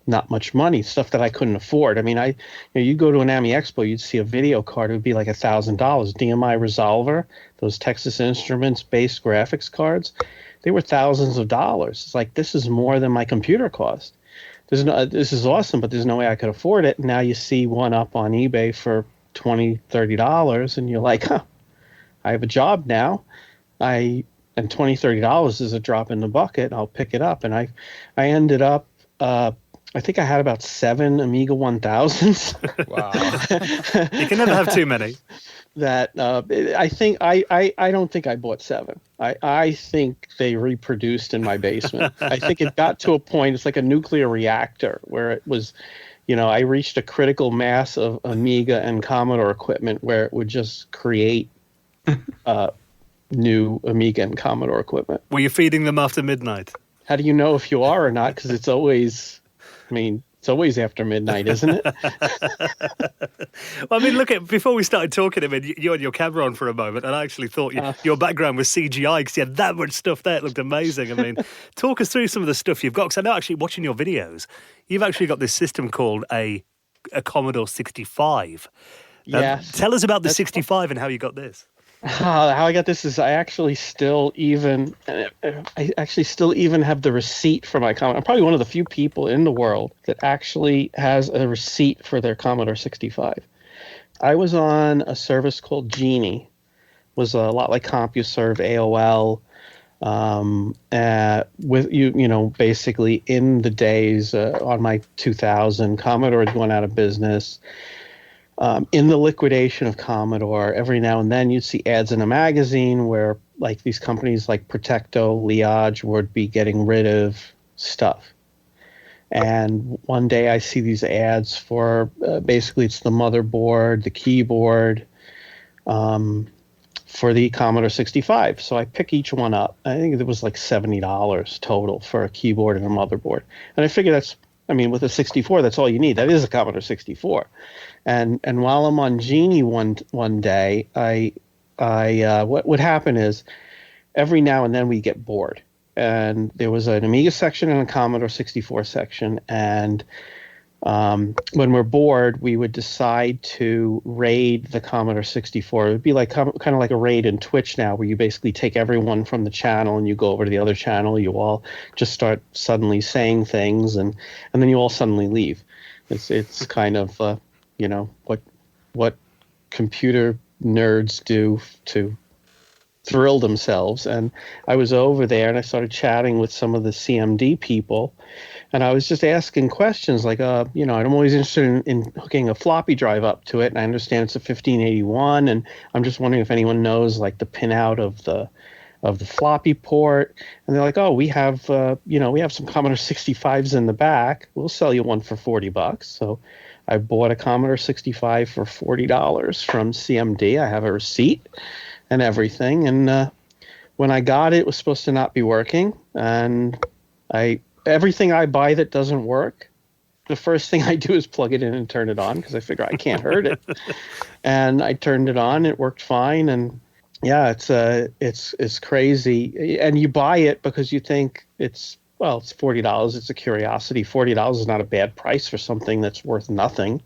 not much money, stuff that I couldn't afford. I mean, you go to an AMI Expo, you'd see a video card. It would be like $1,000. DMI Resolver, those Texas Instruments based graphics cards, they were thousands of dollars. It's like, this is more than my computer cost. This is awesome, but there's no way I could afford it. Now you see one up on eBay for $20, $30, and you're like, I have a job now. And $20, $30 is a drop in the bucket. I'll pick it up. And I ended up, I think I had about 7 Amiga 1000s. Wow. You can never have too many. That I don't think I bought 7. I think they reproduced in my basement. I think it got to a point, it's like a nuclear reactor, where it was, I reached a critical mass of Amiga and Commodore equipment where it would just create new Amiga and Commodore equipment. Were you feeding them after midnight? How do you know if you are or not? Because it's always after midnight, isn't it? Well, I mean, before we started talking, you had your camera on for a moment, and I actually thought your background was CGI because you had that much stuff there. It looked amazing. I mean, talk us through some of the stuff you've got, because I know actually watching your videos, you've actually got this system called a Commodore 65. Yes. Tell us about the 65 and how you got this. How I got this is I actually still even have the receipt for my Commodore. I'm probably one of the few people in the world that actually has a receipt for their Commodore 65. I was on a service called Genie. It was a lot like CompuServe, AOL, with basically in the days on my 2000, Commodore had gone out of business. In the liquidation of Commodore, every now and then you'd see ads in a magazine where these companies like Protecto, Liage would be getting rid of stuff. And one day I see these ads for basically it's the motherboard, the keyboard for the Commodore 65. So I pick each one up. I think it was like $70 total for a keyboard and a motherboard. And I figure that's I mean, with a 64, that's all you need. That is a Commodore 64. And while I'm on Genie one day, what would happen is every now and then we get bored. And there was an Amiga section and a Commodore 64 section. And when we're bored, we would decide to raid the Commodore 64. It would be like kind of like a raid in Twitch now, where you basically take everyone from the channel and you go over to the other channel. You all just start suddenly saying things, and then you all suddenly leave. It's kind of what computer nerds do to thrill themselves. And I was over there and I started chatting with some of the CMD people, and I was just asking questions like, I'm always interested in hooking a floppy drive up to it, and I understand it's a 1581, and I'm just wondering if anyone knows like the pinout of the floppy port. And they're like, oh, we have some Commodore 65s in the back. We'll sell you one for $40. So I bought a Commodore 65 for $40 from CMD. I have a receipt and everything. And when I got it, it was supposed to not be working. And everything I buy that doesn't work, the first thing I do is plug it in and turn it on, because I figure I can't hurt it. And I turned it on. It worked fine. And yeah, it's crazy. And you buy it because you think it's $40. It's a curiosity. $40 is not a bad price for something that's worth nothing.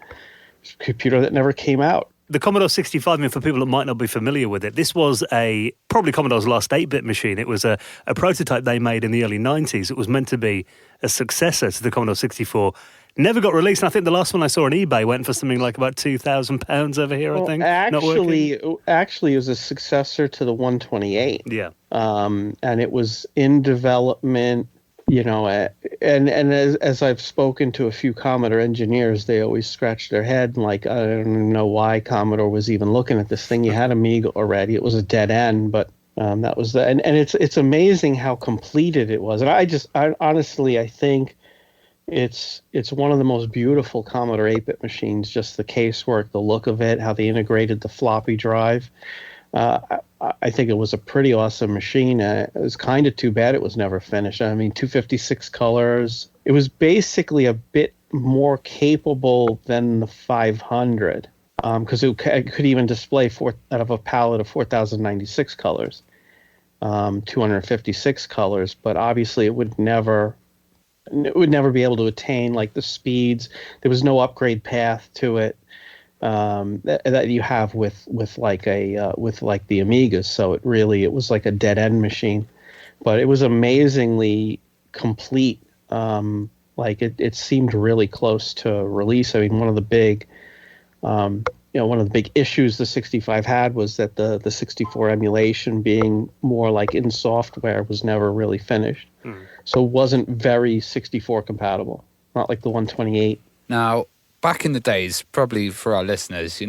It's a computer that never came out. The Commodore 65, I mean, for people that might not be familiar with it, this was probably Commodore's last 8-bit machine. It was a prototype they made in the early 90s. It was meant to be a successor to the Commodore 64. Never got released, and I think the last one I saw on eBay went for something like about £2,000 over here, I think. Actually, it was a successor to the 128. Yeah. And it was in development, and as I've spoken to a few Commodore engineers, they always scratch their head and like, I don't know why Commodore was even looking at this thing. You had Amiga already. It was a dead end, but that was and it's amazing how completed it was. And I honestly think it's one of the most beautiful Commodore 8-bit machines, just the casework, the look of it, how they integrated the floppy drive. I think it was a pretty awesome machine. It was kind of too bad it was never finished. I mean, 256 colors. It was basically a bit more capable than the 500, because it could even display out of a palette of 4,096 colors, 256 colors. But obviously, it would never be able to attain like the speeds. There was no upgrade path to it. That you have with the Amigas. So it was like a dead end machine, but it was amazingly complete. It seemed really close to release. I mean, one of the big issues the 65 had was that the 64 emulation, being more like in software, was never really finished. So it wasn't very 64 compatible, not like the 128. Now, back in the days, probably for our listeners,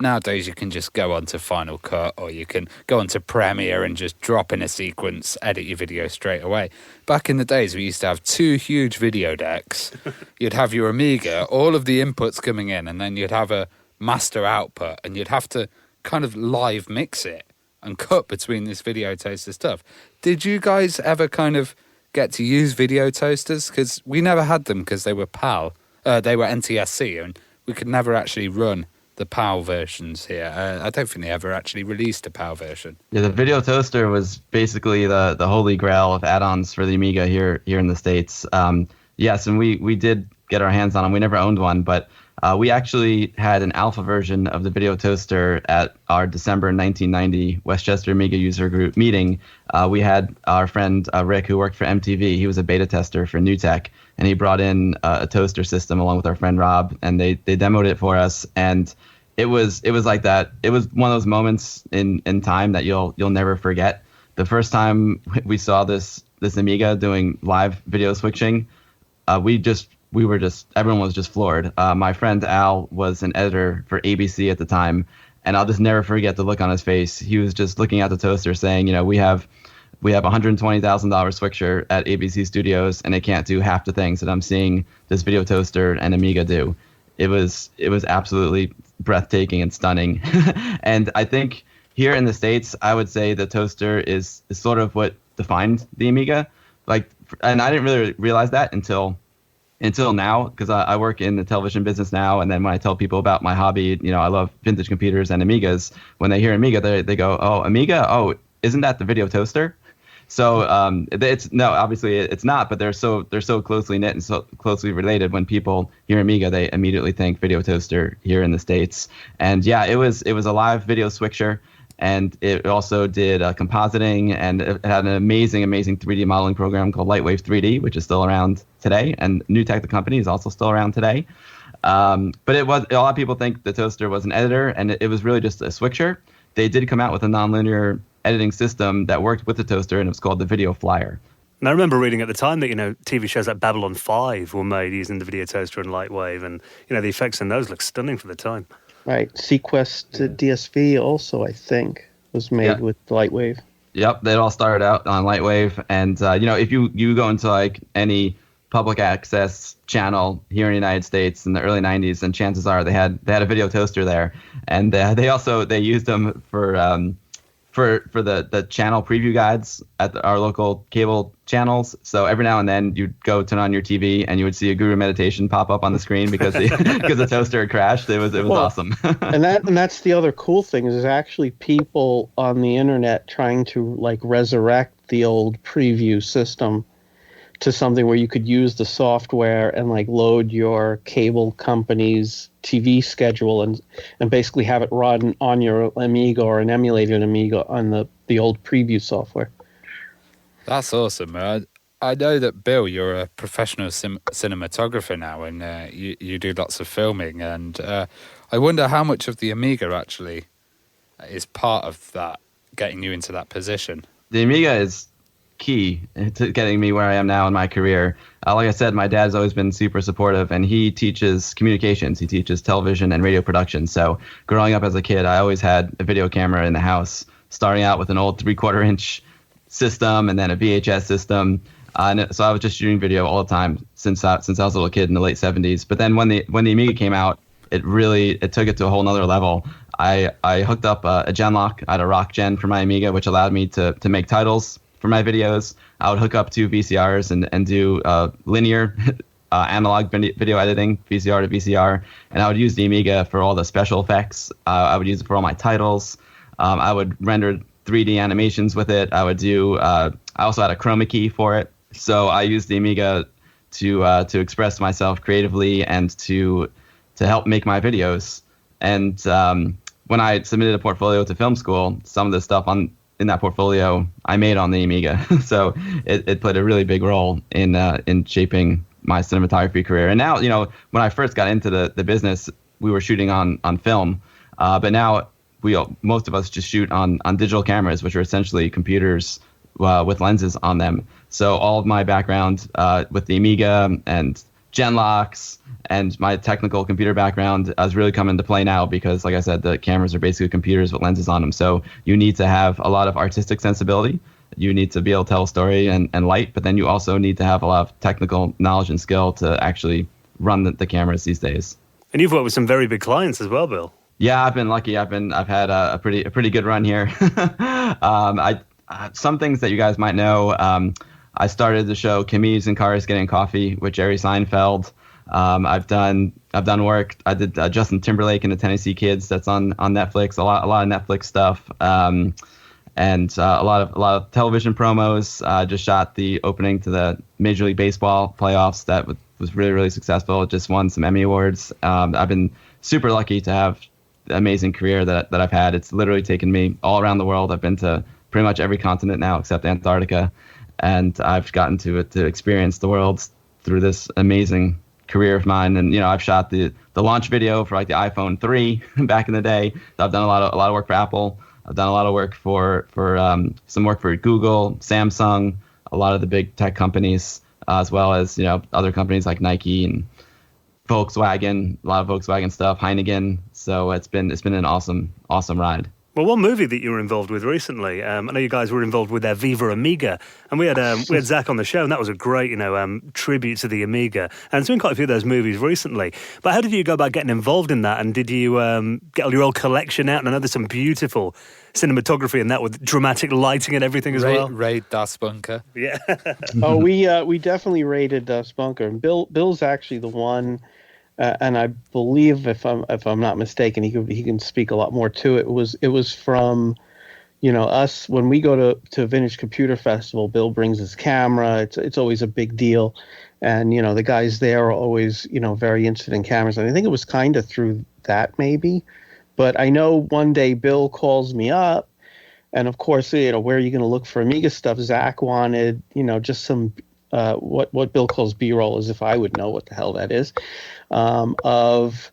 nowadays you can just go onto Final Cut, or you can go onto Premiere and just drop in a sequence, edit your video straight away. Back in the days, we used to have 2 huge video decks. You'd have your Amiga, all of the inputs coming in, and then you'd have a master output, and you'd have to kind of live mix it and cut between this video toaster stuff. Did you guys ever kind of get to use video toasters? Because we never had them because they were PAL. They were NTSC, and we could never actually run the PAL versions here. I don't think they ever actually released a PAL version. Yeah, the video toaster was basically the holy grail of add-ons for the Amiga here in the States. Yes, and we did get our hands on them. We never owned one, but we actually had an alpha version of the video toaster at our December 1990 Westchester Amiga user group meeting. We had our friend Rick, who worked for MTV. He was a beta tester for NewTek, and he brought in a toaster system along with our friend Rob, and they demoed it for us. And it was like that. It was one of those moments in time that you'll never forget. The first time we saw this Amiga doing live video switching, everyone was just floored. My friend Al was an editor for ABC at the time, and I'll just never forget the look on his face. He was just looking at the toaster saying, we have $120,000 switcher at ABC Studios, and it can't do half the things that I'm seeing this video toaster and Amiga do. It was absolutely breathtaking and stunning. And I think here in the States, I would say the toaster is sort of what defined the Amiga. And I didn't really realize that until until now, because I work in the television business now. And then when I tell people about my hobby, I love vintage computers and Amigas. When they hear Amiga, they go, "Oh, Amiga? Oh, isn't that the video toaster?" So it's no, obviously it's not, but they're so closely knit and so closely related. When people hear Amiga, they immediately think video toaster here in the States. And yeah, it was a live video switcher, and it also did compositing, and it had an amazing 3D modeling program called Lightwave 3D, which is still around today, and Newtek, the company, is also still around today. But it was, a lot of people think the toaster was an editor, and it was really just a switcher. They did come out with a nonlinear editing system that worked with the toaster, and it was called the Video Flyer. And I remember reading at the time that, TV shows like Babylon 5 were made using the video toaster and Lightwave, and, the effects in those look stunning for the time. Right. Sequest DSV also, I think, was made with Lightwave. Yep, they all started out on Lightwave, and if you go into like any public access channel here in the United States in the early 90s, and chances are they had a video toaster there, and they used them for the channel preview guides at our local cable channels. So every now and then you'd go turn on your TV and you would see a Guru meditation pop up on the screen because the toaster had crashed. It was awesome. and that's the other cool thing, is there's actually people on the internet trying to like resurrect the old preview system to something where you could use the software and like load your cable company's TV schedule and basically have it run on your Amiga or an emulated Amiga on the old preview software. That's awesome. I know that, Bill, you're a professional cinematographer now, and you do lots of filming, and I wonder how much of the Amiga actually is part of that, getting you into that position. The Amiga is key to getting me where I am now in my career. Like I said, my dad's always been super supportive, and he teaches communications. He teaches television and radio production. So growing up as a kid, I always had a video camera in the house, starting out with an old 3/4 inch system and then a VHS system. So I was just shooting video all the time since I was a little kid in the late 70s. But then when the Amiga came out, it took it to a whole nother level. I hooked up a gen lock. I had a rock gen for my Amiga, which allowed me to make titles for my videos. I would hook up two VCRs and do linear analog video editing, VCR to VCR, and I would use the Amiga for all the special effects. I would use it for all my titles. I would render 3D animations with it. I would do. I also had a chroma key for it, so I used the Amiga to express myself creatively and to help make my videos. And when I submitted a portfolio to film school, some of the stuff in that portfolio I made on the Amiga. So it played a really big role in shaping my cinematography career. And now, when I first got into the business, we were shooting on film, but now most of us just shoot on digital cameras, which are essentially computers with lenses on them. So all of my background with the Amiga and gen locks and my technical computer background has really come into play now because, like I said, the cameras are basically computers with lenses on them. So you need to have a lot of artistic sensibility. You need to be able to tell a story and light, but then you also need to have a lot of technical knowledge and skill to actually run the cameras these days. And you've worked with some very big clients as well, Bill. Yeah, I've been lucky. I've had a pretty good run here. Some things that you guys might know. I started the show Camus and Cars Getting Coffee with Jerry Seinfeld. I've done work. I did Justin Timberlake and the Tennessee Kids. That's on Netflix. A lot of Netflix stuff. And a lot of television promos. Just shot the opening to the Major League Baseball playoffs. That was really, really successful. It just won some Emmy Awards. I've been super lucky to have the amazing career that I've had. It's literally taken me all around the world. I've been to pretty much every continent now except Antarctica. And I've gotten to experience the world through this amazing career of mine. And, I've shot the launch video for like the iPhone 3 back in the day. I've done a lot of work for Apple. I've done a lot of work for some work for Google, Samsung, a lot of the big tech companies, as well as, other companies like Nike and Volkswagen, a lot of Volkswagen stuff, Heineken. So it's been an awesome ride. Well, one movie that you were involved with recently, I know you guys were involved with their Viva Amiga, and we had Zach on the show, and that was a great, tribute to the Amiga. And there's been quite a few of those movies recently. But how did you go about getting involved in that? And did you get all your old collection out? And I know there's some beautiful cinematography in that with dramatic lighting and everything as well. Raid Das Bunker. Yeah. Oh, we definitely raided Das Bunker. And Bill's actually the one. And I believe, if I'm not mistaken, he can speak a lot more to it. It was from, us when we go to Vintage Computer Festival. Bill brings his camera. It's always a big deal, and the guys there are always very interested in cameras. And I think it was kind of through that maybe, but I know one day Bill calls me up, and of course where are you going to look for Amiga stuff? Zach wanted just some. What Bill calls B-roll, as if I would know what the hell that is, of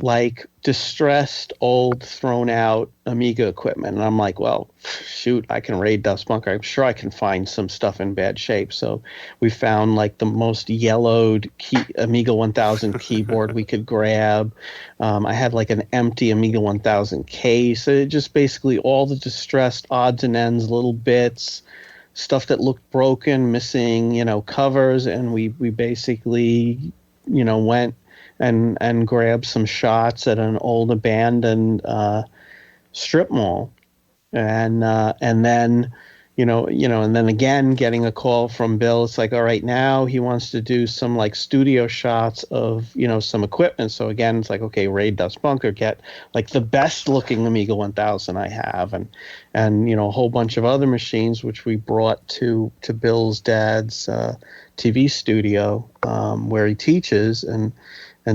like distressed, old, thrown out Amiga equipment. And I'm like, well, shoot, I can raid Das Bunker. I'm sure I can find some stuff in bad shape. So we found like the most yellowed Amiga 1000 keyboard we could grab. I had like an empty Amiga 1000 case. It just basically all the distressed odds and ends, little bits, stuff that looked broken, missing, covers, and we basically, went and grabbed some shots at an old abandoned strip mall, and then, and then again getting a call from Bill. It's like, all right, now he wants to do some like studio shots of some equipment. So again, it's like, okay, raid Das Bunker, get like the best looking Amiga 1000 I have, and a whole bunch of other machines which we brought to Bill's dad's TV studio where he teaches, and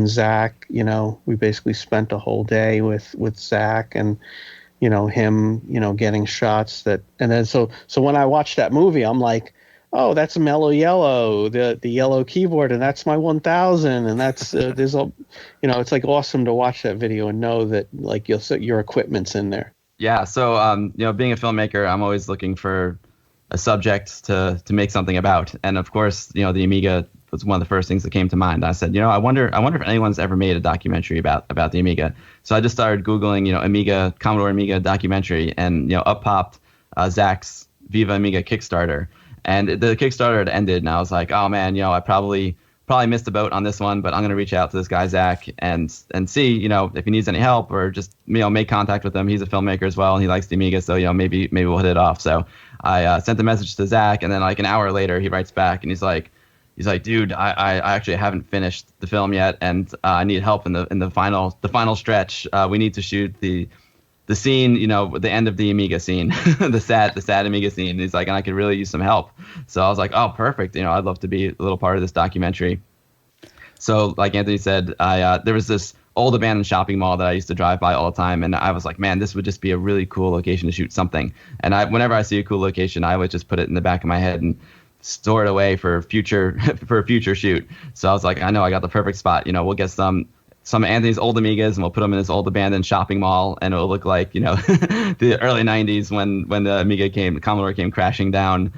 Zach, we basically spent a whole day with Zach and him, getting shots that, and then so when I watched that movie, I'm like, oh, that's a mellow yellow, the yellow keyboard, and that's my 1000, and that's there's a, it's like awesome to watch that video and know that like your equipment's in there. Yeah, so being a filmmaker, I'm always looking for a subject to make something about, and of course, the Amiga was one of the first things that came to mind. I said, I wonder if anyone's ever made a documentary about the Amiga. So I just started Googling, Commodore Amiga documentary, and up popped Zach's Viva Amiga Kickstarter, and the Kickstarter had ended, and I was like, oh man, I probably missed the boat on this one, but I'm gonna reach out to this guy Zach and see, if he needs any help, or just make contact with him. He's a filmmaker as well, and he likes the Amiga, so maybe we'll hit it off. So I sent the message to Zach, and then like an hour later he writes back, and he's like, dude, I actually haven't finished the film yet, and I need help in the final stretch. We need to shoot the scene, the end of the Amiga scene, the sad Amiga scene. He's like, and I could really use some help. So I was like, oh, perfect. I'd love to be a little part of this documentary. So like Anthony said, there was this old abandoned shopping mall that I used to drive by all the time, and I was like, man, this would just be a really cool location to shoot something. And whenever I see a cool location, I would just put it in the back of my head and store it away for a future shoot. So I was like, I know I got the perfect spot. We'll get some Anthony's old Amigas, and we'll put them in this old abandoned shopping mall, and it'll look like the early 90s when the Commodore came crashing down.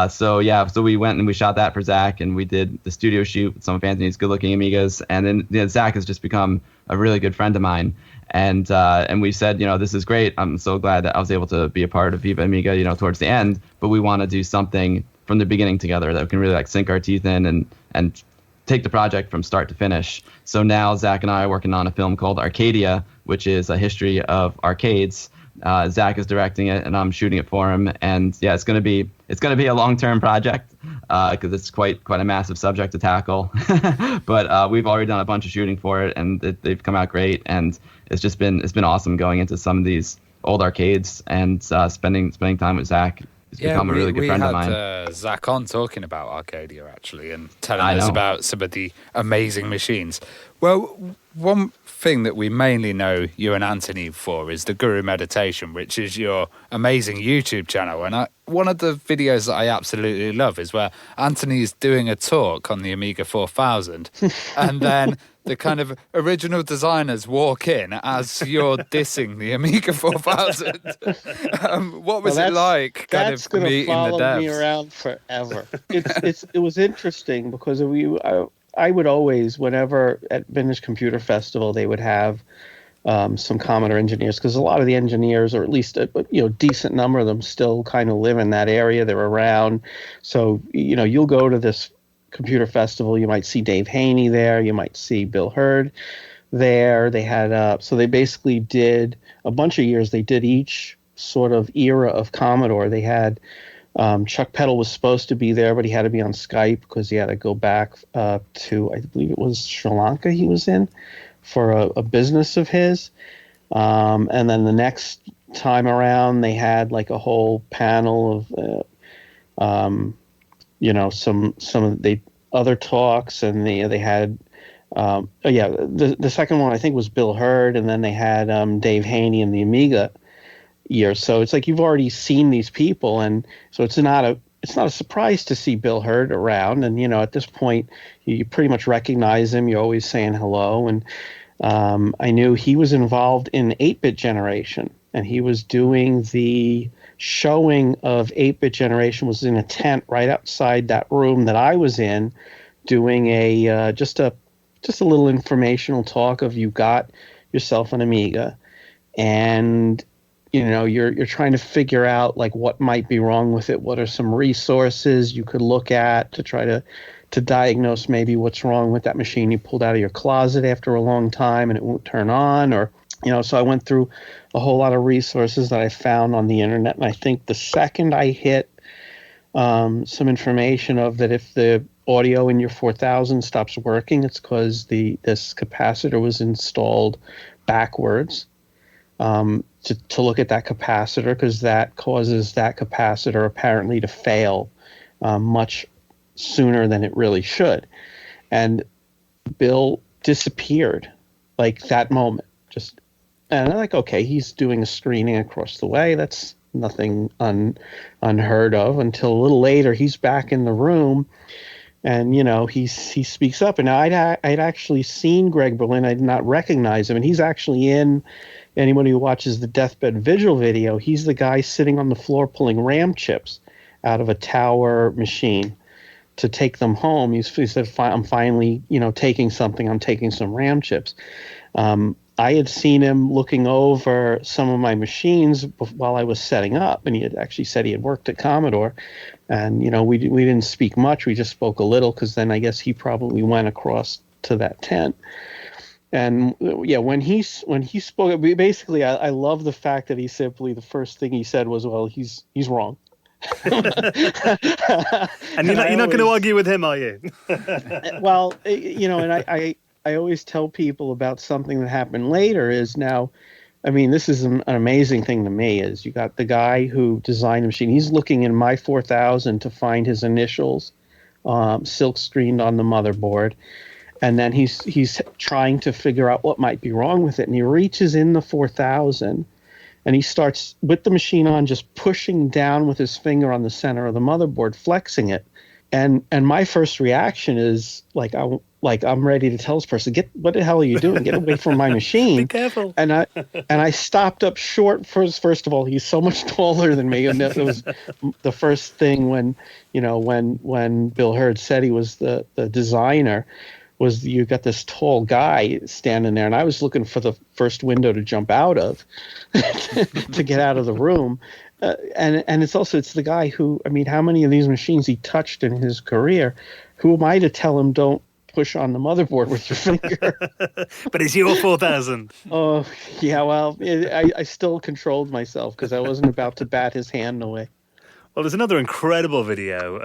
So we went and we shot that for Zach, and we did the studio shoot with some of Anthony's good looking Amigas, and then Zach has just become a really good friend of mine. And we said, this is great. I'm so glad that I was able to be a part of Viva Amiga, towards the end, but we want to do something from the beginning together that we can really like sink our teeth in and take the project from start to finish. So now Zach and I are working on a film called Arcadia, which is a history of arcades. Zach is directing it, and I'm shooting it for him. And yeah, it's gonna be a long-term project because it's quite a massive subject to tackle. But we've already done a bunch of shooting for it, and they've come out great. And it's been awesome going into some of these old arcades and spending time with Zach. He's become a really good friend of mine. We had Zach on talking about Arcadia, actually, and telling us about some of the amazing machines. Well, one thing that we mainly know you and Anthony for is the Guru Meditation, which is your amazing YouTube channel. And one of the videos that I absolutely love is where Anthony's doing a talk on the Amiga 4000, and then the kind of original designers walk in as you're dissing the Amiga 4000. What was it like kind of meeting the devs? That's going to follow me around forever. It was interesting because I would always, whenever at Vintage Computer Festival, they would have some Commodore engineers, because a lot of the engineers, or at least a decent number of them, still kind of live in that area. They're around. So, you'll go to this computer festival, you might see Dave Haney there, you might see Bill Hurd there. They had so they basically did a bunch of years. They did each sort of era of Commodore. They had Chuck Peddle was supposed to be there, but he had to be on Skype because he had to go back to, I believe it was Sri Lanka he was in for a business of his. And then the next time around, they had like a whole panel of, some of the other talks, and they had, the second one I think was Bill Hurd, and then they had Dave Haney in the Amiga year. So it's like you've already seen these people, and so it's not a surprise to see Bill Hurd around. And at this point, you pretty much recognize him. You're always saying hello. And I knew he was involved in 8-bit generation, and he was doing the showing of 8-bit generation was in a tent right outside that room that I was in, doing a just a little informational talk of, you got yourself an Amiga, and you're trying to figure out like what might be wrong with it. What are some resources you could look at to try to diagnose maybe what's wrong with that machine you pulled out of your closet after a long time and it won't turn on, or so I went through a whole lot of resources that I found on the internet. And I think the second I hit some information of that, if the audio in your 4000 stops working, it's because this capacitor was installed backwards. To look at that capacitor, because that causes that capacitor apparently to fail much sooner than it really should. And Bill disappeared like that moment. And I'm like, okay, he's doing a screening across the way. That's nothing unheard of. Until a little later, he's back in the room, and he speaks up. And I'd actually seen Greg Berlin. I did not recognize him, and he's actually in. Anybody who watches the Deathbed Vigil video, he's the guy sitting on the floor pulling RAM chips out of a tower machine to take them home. He said, I'm finally, taking something. I'm taking some RAM chips. I had seen him looking over some of my machines while I was setting up, and he had actually said he had worked at Commodore. And, we didn't speak much. We just spoke a little, because then I guess he probably went across to that tent. And when he spoke, basically, I love the fact that he simply, the first thing he said was, well, he's wrong. And you're not going to argue with him, are you? Well, and I always tell people about something that happened later is now, this is an amazing thing to me, is you got the guy who designed the machine. He's looking in my 4000 to find his initials silk screened on the motherboard. And then he's trying to figure out what might be wrong with it. And he reaches in the 4000 and he starts, with the machine on, just pushing down with his finger on the center of the motherboard, flexing it. And my first reaction is I'm ready to tell this person, what the hell are you doing? Get away from my machine. Be careful. And I stopped up short. First of all, he's so much taller than me. And it was the first thing when Bill Hurd said he was the designer, was you got this tall guy standing there, and I was looking for the first window to jump out of to get out of the room. And it's the guy who, how many of these machines he touched in his career? Who am I to tell him don't push on the motherboard with your finger? But it's your 4000. Oh, yeah, well, I still controlled myself because I wasn't about to bat his hand away. Well, there's another incredible video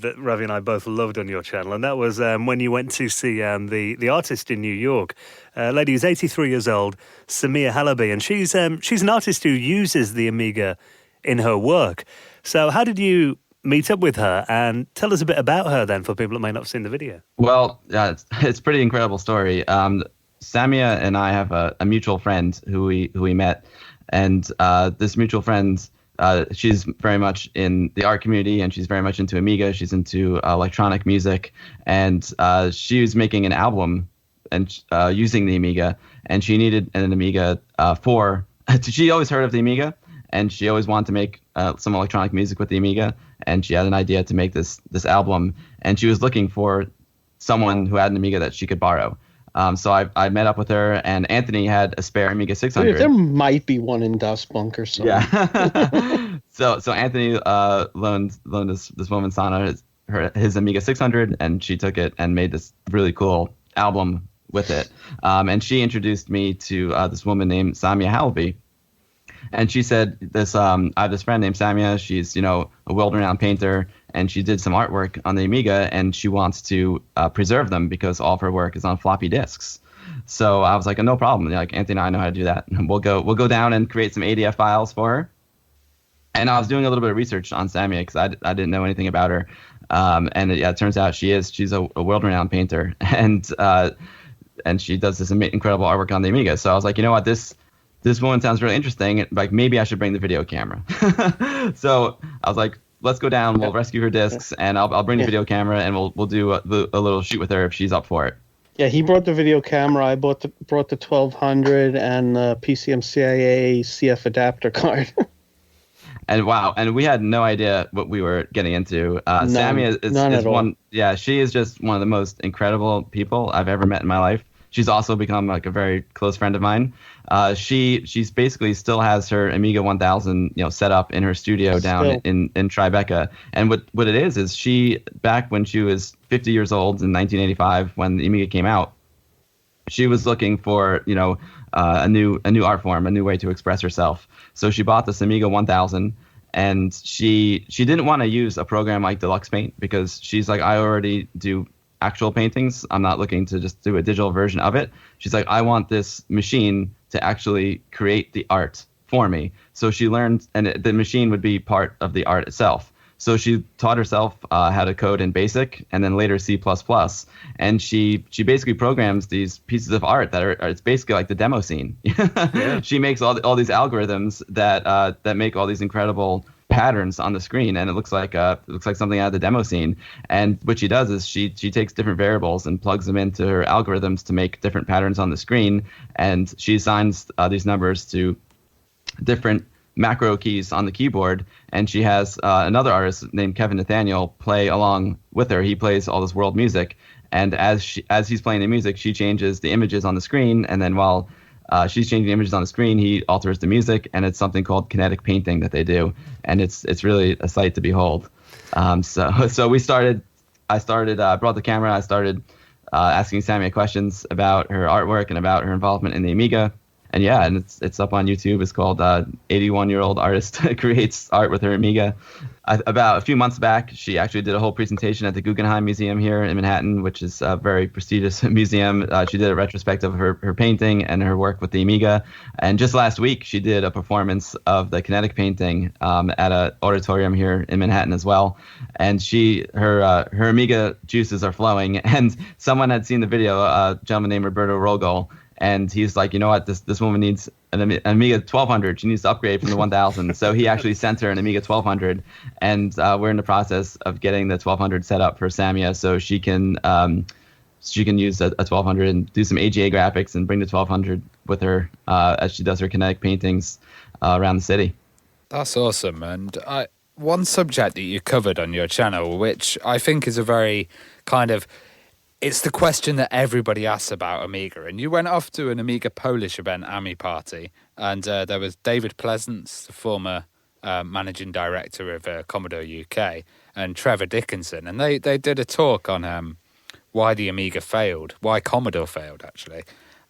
that Ravi and I both loved on your channel, and that was when you went to see the artist in New York, a lady who's 83 years old, Samia Halaby, and she's an artist who uses the Amiga in her work. So how did you meet up with her, and tell us a bit about her then for people that may not have seen the video? Well, it's a pretty incredible story. Samia and I have a mutual friend who we met, and this mutual friend, she's very much in the art community, and she's very much into Amiga. She's into electronic music, and she was making an album and using the Amiga, and she needed an Amiga she always heard of the Amiga, and she always wanted to make some electronic music with the Amiga, and she had an idea to make this album, and she was looking for someone who had an Amiga that she could borrow. So I met up with her, and Anthony had a spare Amiga 600. There might be one in Dust Bunker somewhere. Yeah. so Anthony loaned this woman Sana his Amiga 600, and she took it and made this really cool album with it. And she introduced me to this woman named Samia Halby. And she said, I have this friend named Samia. She's, a world-renowned painter, and she did some artwork on the Amiga, and she wants to preserve them because all of her work is on floppy disks. So I was like, no problem. Like, Anthony and I know how to do that. We'll go down and create some ADF files for her. And I was doing a little bit of research on Samia because I didn't know anything about her. And it turns out she's a world-renowned painter, and she does this incredible artwork on the Amiga. So I was like, you know what, this woman sounds really interesting. Like, maybe I should bring the video camera. So I was like, let's go down. We'll rescue her discs, and I'll bring the video camera, and we'll do a little shoot with her if she's up for it. Yeah, he brought the video camera. I brought the 1200 and the PCMCIA CF adapter card. And wow, and we had no idea what we were getting into. Samia is one. Yeah, she is just one of the most incredible people I've ever met in my life. She's also become like a very close friend of mine. She's basically still has her Amiga 1000, set up in her studio down in Tribeca. And what it is she, back when she was 50 years old in 1985, when the Amiga came out, she was looking for a new art form, a new way to express herself. So she bought this Amiga 1000, and she didn't want to use a program like Deluxe Paint because she's like, I already do actual paintings. I'm not looking to just do a digital version of it. She's like, I want this machine to actually create the art for me. So she learned, and the machine would be part of the art itself. So she taught herself how to code in BASIC and then later C++. And she basically programs these pieces of art that it's basically like the demo scene. Yeah. She makes all these algorithms that make all these incredible patterns on the screen, and it looks like something out of the demo scene. And what she does is she takes different variables and plugs them into her algorithms to make different patterns on the screen, and she assigns these numbers to different macro keys on the keyboard. And she has another artist named Kevin Nathaniel play along with her. He plays all this world music, and as he's playing the music, she changes the images on the screen, and then while she's changing the images on the screen, he alters the music, and it's something called kinetic painting that they do, and it's really a sight to behold. So I brought the camera. I started asking Samia questions about her artwork and about her involvement in the Amiga. And yeah, and it's up on YouTube. It's called 81-year-old artist creates art with her Amiga. About a few months back, she actually did a whole presentation at the Guggenheim Museum here in Manhattan, which is a very prestigious museum. She did a retrospective of her painting and her work with the Amiga. And just last week, she did a performance of the kinetic painting at an auditorium here in Manhattan as well. And her Amiga juices are flowing. And someone had seen the video, a gentleman named Roberto Rogol, and he's like, you know what, this woman needs an Amiga 1200. She needs to upgrade from the 1000. So he actually sent her an Amiga 1200, and we're in the process of getting the 1200 set up for Samia so she can use a 1200 and do some AGA graphics and bring the 1200 with her as she does her kinetic paintings around the city. That's awesome. And one subject that you covered on your channel, which I think is a very kind of, it's the question that everybody asks about Amiga. And you went off to an Amiga Polish event, Ami Party, and there was David Pleasance, the former managing director of Commodore UK, and Trevor Dickinson. And they did a talk on why the Amiga failed, why Commodore failed, actually.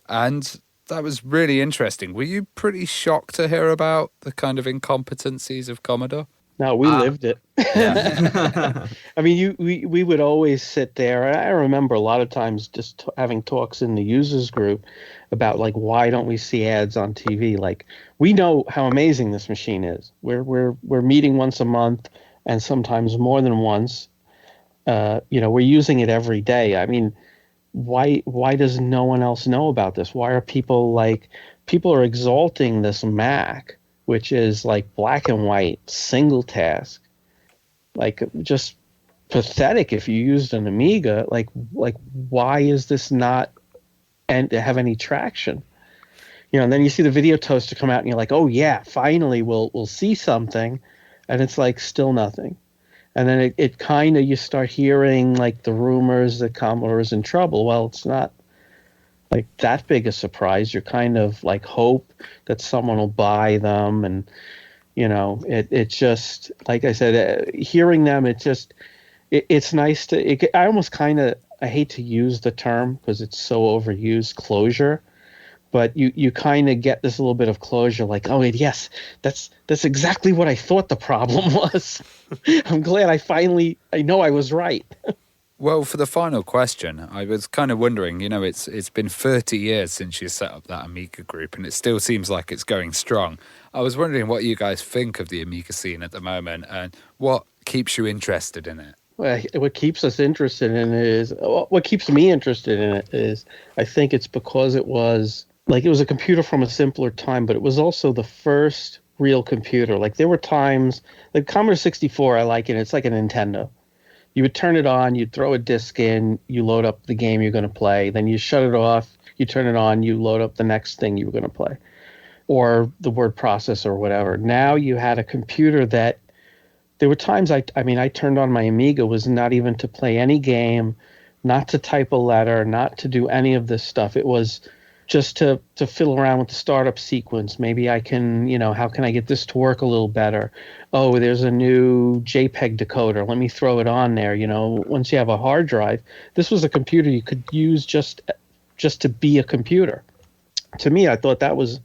And that was really interesting. Were you pretty shocked to hear about the kind of incompetencies of Commodore? No, we lived it. Yeah. I mean, we would always sit there. And I remember a lot of times just having talks in the users group about, like, why don't we see ads on TV? Like, we know how amazing this machine is. We're meeting once a month and sometimes more than once. We're using it every day. I mean, why does no one else know about this? Why are people are exalting this Mac, which is like black and white, single task, like just pathetic if you used an Amiga. Like why is this not and have any traction? And then you see the video toaster come out and you're like, oh yeah, finally we'll see something, and it's like still nothing. And then it kind of, you start hearing like the rumors that Commodore is in trouble. Well, it's not like that big a surprise. You're kind of like hope that someone will buy them, and it just, like I said, hearing them, it's nice to. I almost I hate to use the term because it's so overused, closure. But you kind of get this little bit of closure, like, oh, yes, that's exactly what I thought the problem was. I'm glad I know I was right. Well, for the final question, I was kind of wondering, it's been 30 years since you set up that Amiga group, and it still seems like it's going strong. I was wondering what you guys think of the Amiga scene at the moment, and what keeps you interested in it? Well, what keeps us interested in it is, what keeps me interested in it is, I think it's because it was a computer from a simpler time, but it was also the first real computer. Like there were times, like Commodore 64, I like it. It's like a Nintendo. You would turn it on, you'd throw a disc in, you load up the game you're going to play, then you shut it off, you turn it on, you load up the next thing you were going to play, or the word processor or whatever. Now you had a computer that there were times I turned on my Amiga was not even to play any game, not to type a letter, not to do any of this stuff. It was just to fiddle around with the startup sequence. Maybe I can, how can I get this to work a little better? Oh, there's a new JPEG decoder. Let me throw it on there. Once you have a hard drive, this was a computer you could use just to be a computer. To me, I thought that was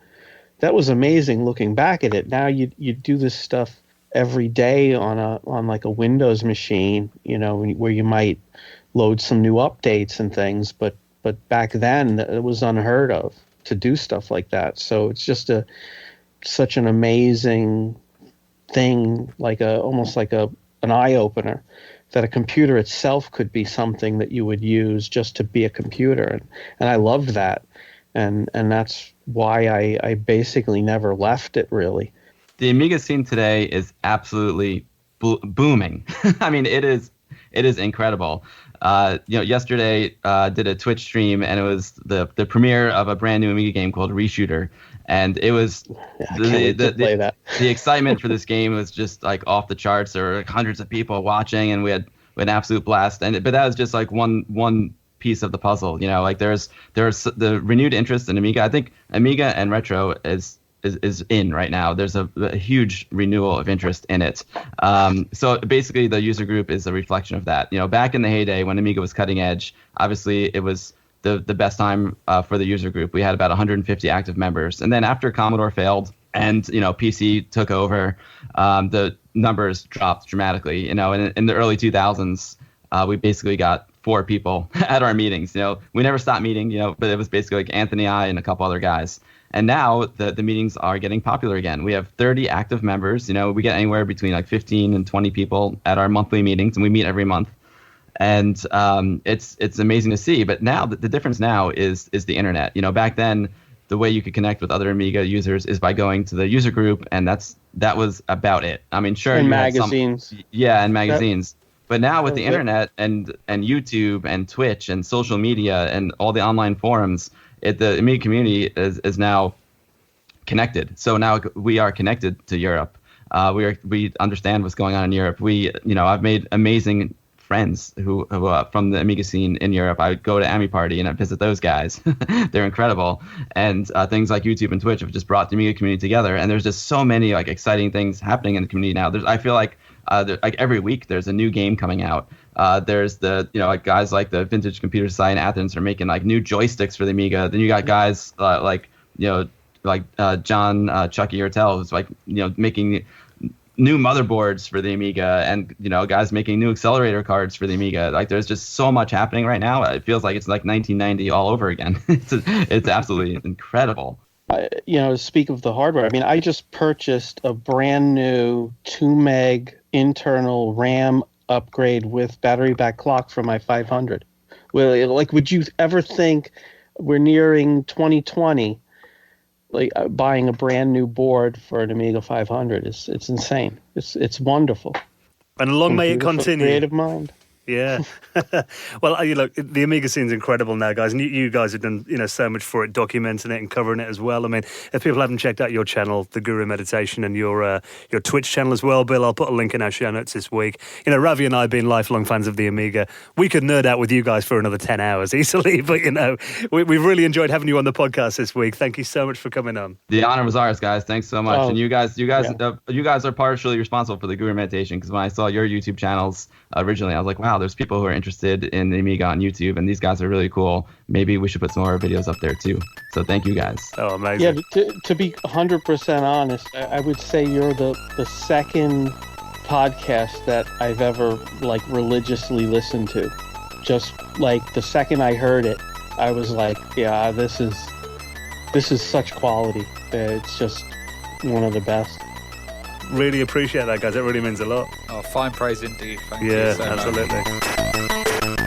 amazing looking back at it. Now you do this stuff every day on like a Windows machine, where you might load some new updates and things, but back then it was unheard of to do stuff like that. So it's just such an amazing thing, almost like an eye opener, that a computer itself could be something that you would use just to be a computer. And I loved that. And that's why I basically never left it, really. The Amiga scene today is absolutely booming. I mean, it is incredible. Yesterday did a Twitch stream, and it was the premiere of a brand new Amiga game called Reshooter, and it was the excitement for this game was just like off the charts. There were hundreds of people watching, and we had an absolute blast. But that was just like one piece of the puzzle. There's the renewed interest in Amiga. I think Amiga and retro is in right now. There's a huge renewal of interest in it. So basically the user group is a reflection of that. Back in the heyday when Amiga was cutting edge, obviously it was the best time for the user group. We had about 150 active members. And then after Commodore failed and, PC took over, the numbers dropped dramatically. In the early 2000s, we basically got 4 people at our meetings. We never stopped meeting, but it was basically like Anthony, I, and a couple other guys. And now the meetings are getting popular again. We have 30 active members. We get anywhere between like 15 and 20 people at our monthly meetings, and we meet every month. And it's amazing to see. But now the difference now is the internet. Back then, the way you could connect with other Amiga users is by going to the user group, and that was about it. I mean, sure. And magazines. And magazines. But now with the internet and YouTube and Twitch and social media and all the online forums, the Amiga community is now connected. So now we are connected to Europe. We understand what's going on in Europe. I've made amazing friends who from the Amiga scene in Europe. I go to Ami Party and I visit those guys. They're incredible. And things like YouTube and Twitch have just brought the Amiga community together. And there's just so many like exciting things happening in the community now. I feel like every week there's a new game coming out. There's guys like the Vintage Computer Society in Athens are making like new joysticks for the Amiga. Then you got guys like John Chucky Hertel, who's like making new motherboards for the Amiga, and guys making new accelerator cards for the Amiga. Like there's just so much happening right now. It feels like it's like 1990 all over again. It's absolutely incredible. Speak of the hardware. I mean, I just purchased a brand new 2 meg internal RAM upgrade with battery back clock for my 500. Well, like, would you ever think we're nearing 2020? Like buying a brand new board for an Amiga 500 it's insane. It's wonderful. And long may it continue. Creative mind. Yeah. Well, look, the Amiga scene's incredible now, guys, and you guys have done so much for it, documenting it and covering it as well. I mean, if people haven't checked out your channel, The Guru Meditation, and your Twitch channel as well, Bill, I'll put a link in our show notes this week. Ravi and I have been lifelong fans of the Amiga. We could nerd out with you guys for another 10 hours easily, but we've really enjoyed having you on the podcast this week. Thank you so much for coming on. The honor was ours, guys. Thanks so much. Oh, and you guys are partially responsible for the Guru Meditation, because when I saw your YouTube channels originally, I was like, wow, there's people who are interested in the Amiga on YouTube, and these guys are really cool. Maybe we should put some more videos up there too. So thank you guys. Oh, amazing. Yeah, to be 100% honest, I would say you're the second podcast that I've ever religiously listened to. Just the second I heard it, I was like, yeah, this is such quality. It's just one of the best. Really appreciate that, guys. It really means a lot. Oh, fine praise indeed. Thank you Yeah, so much. absolutely.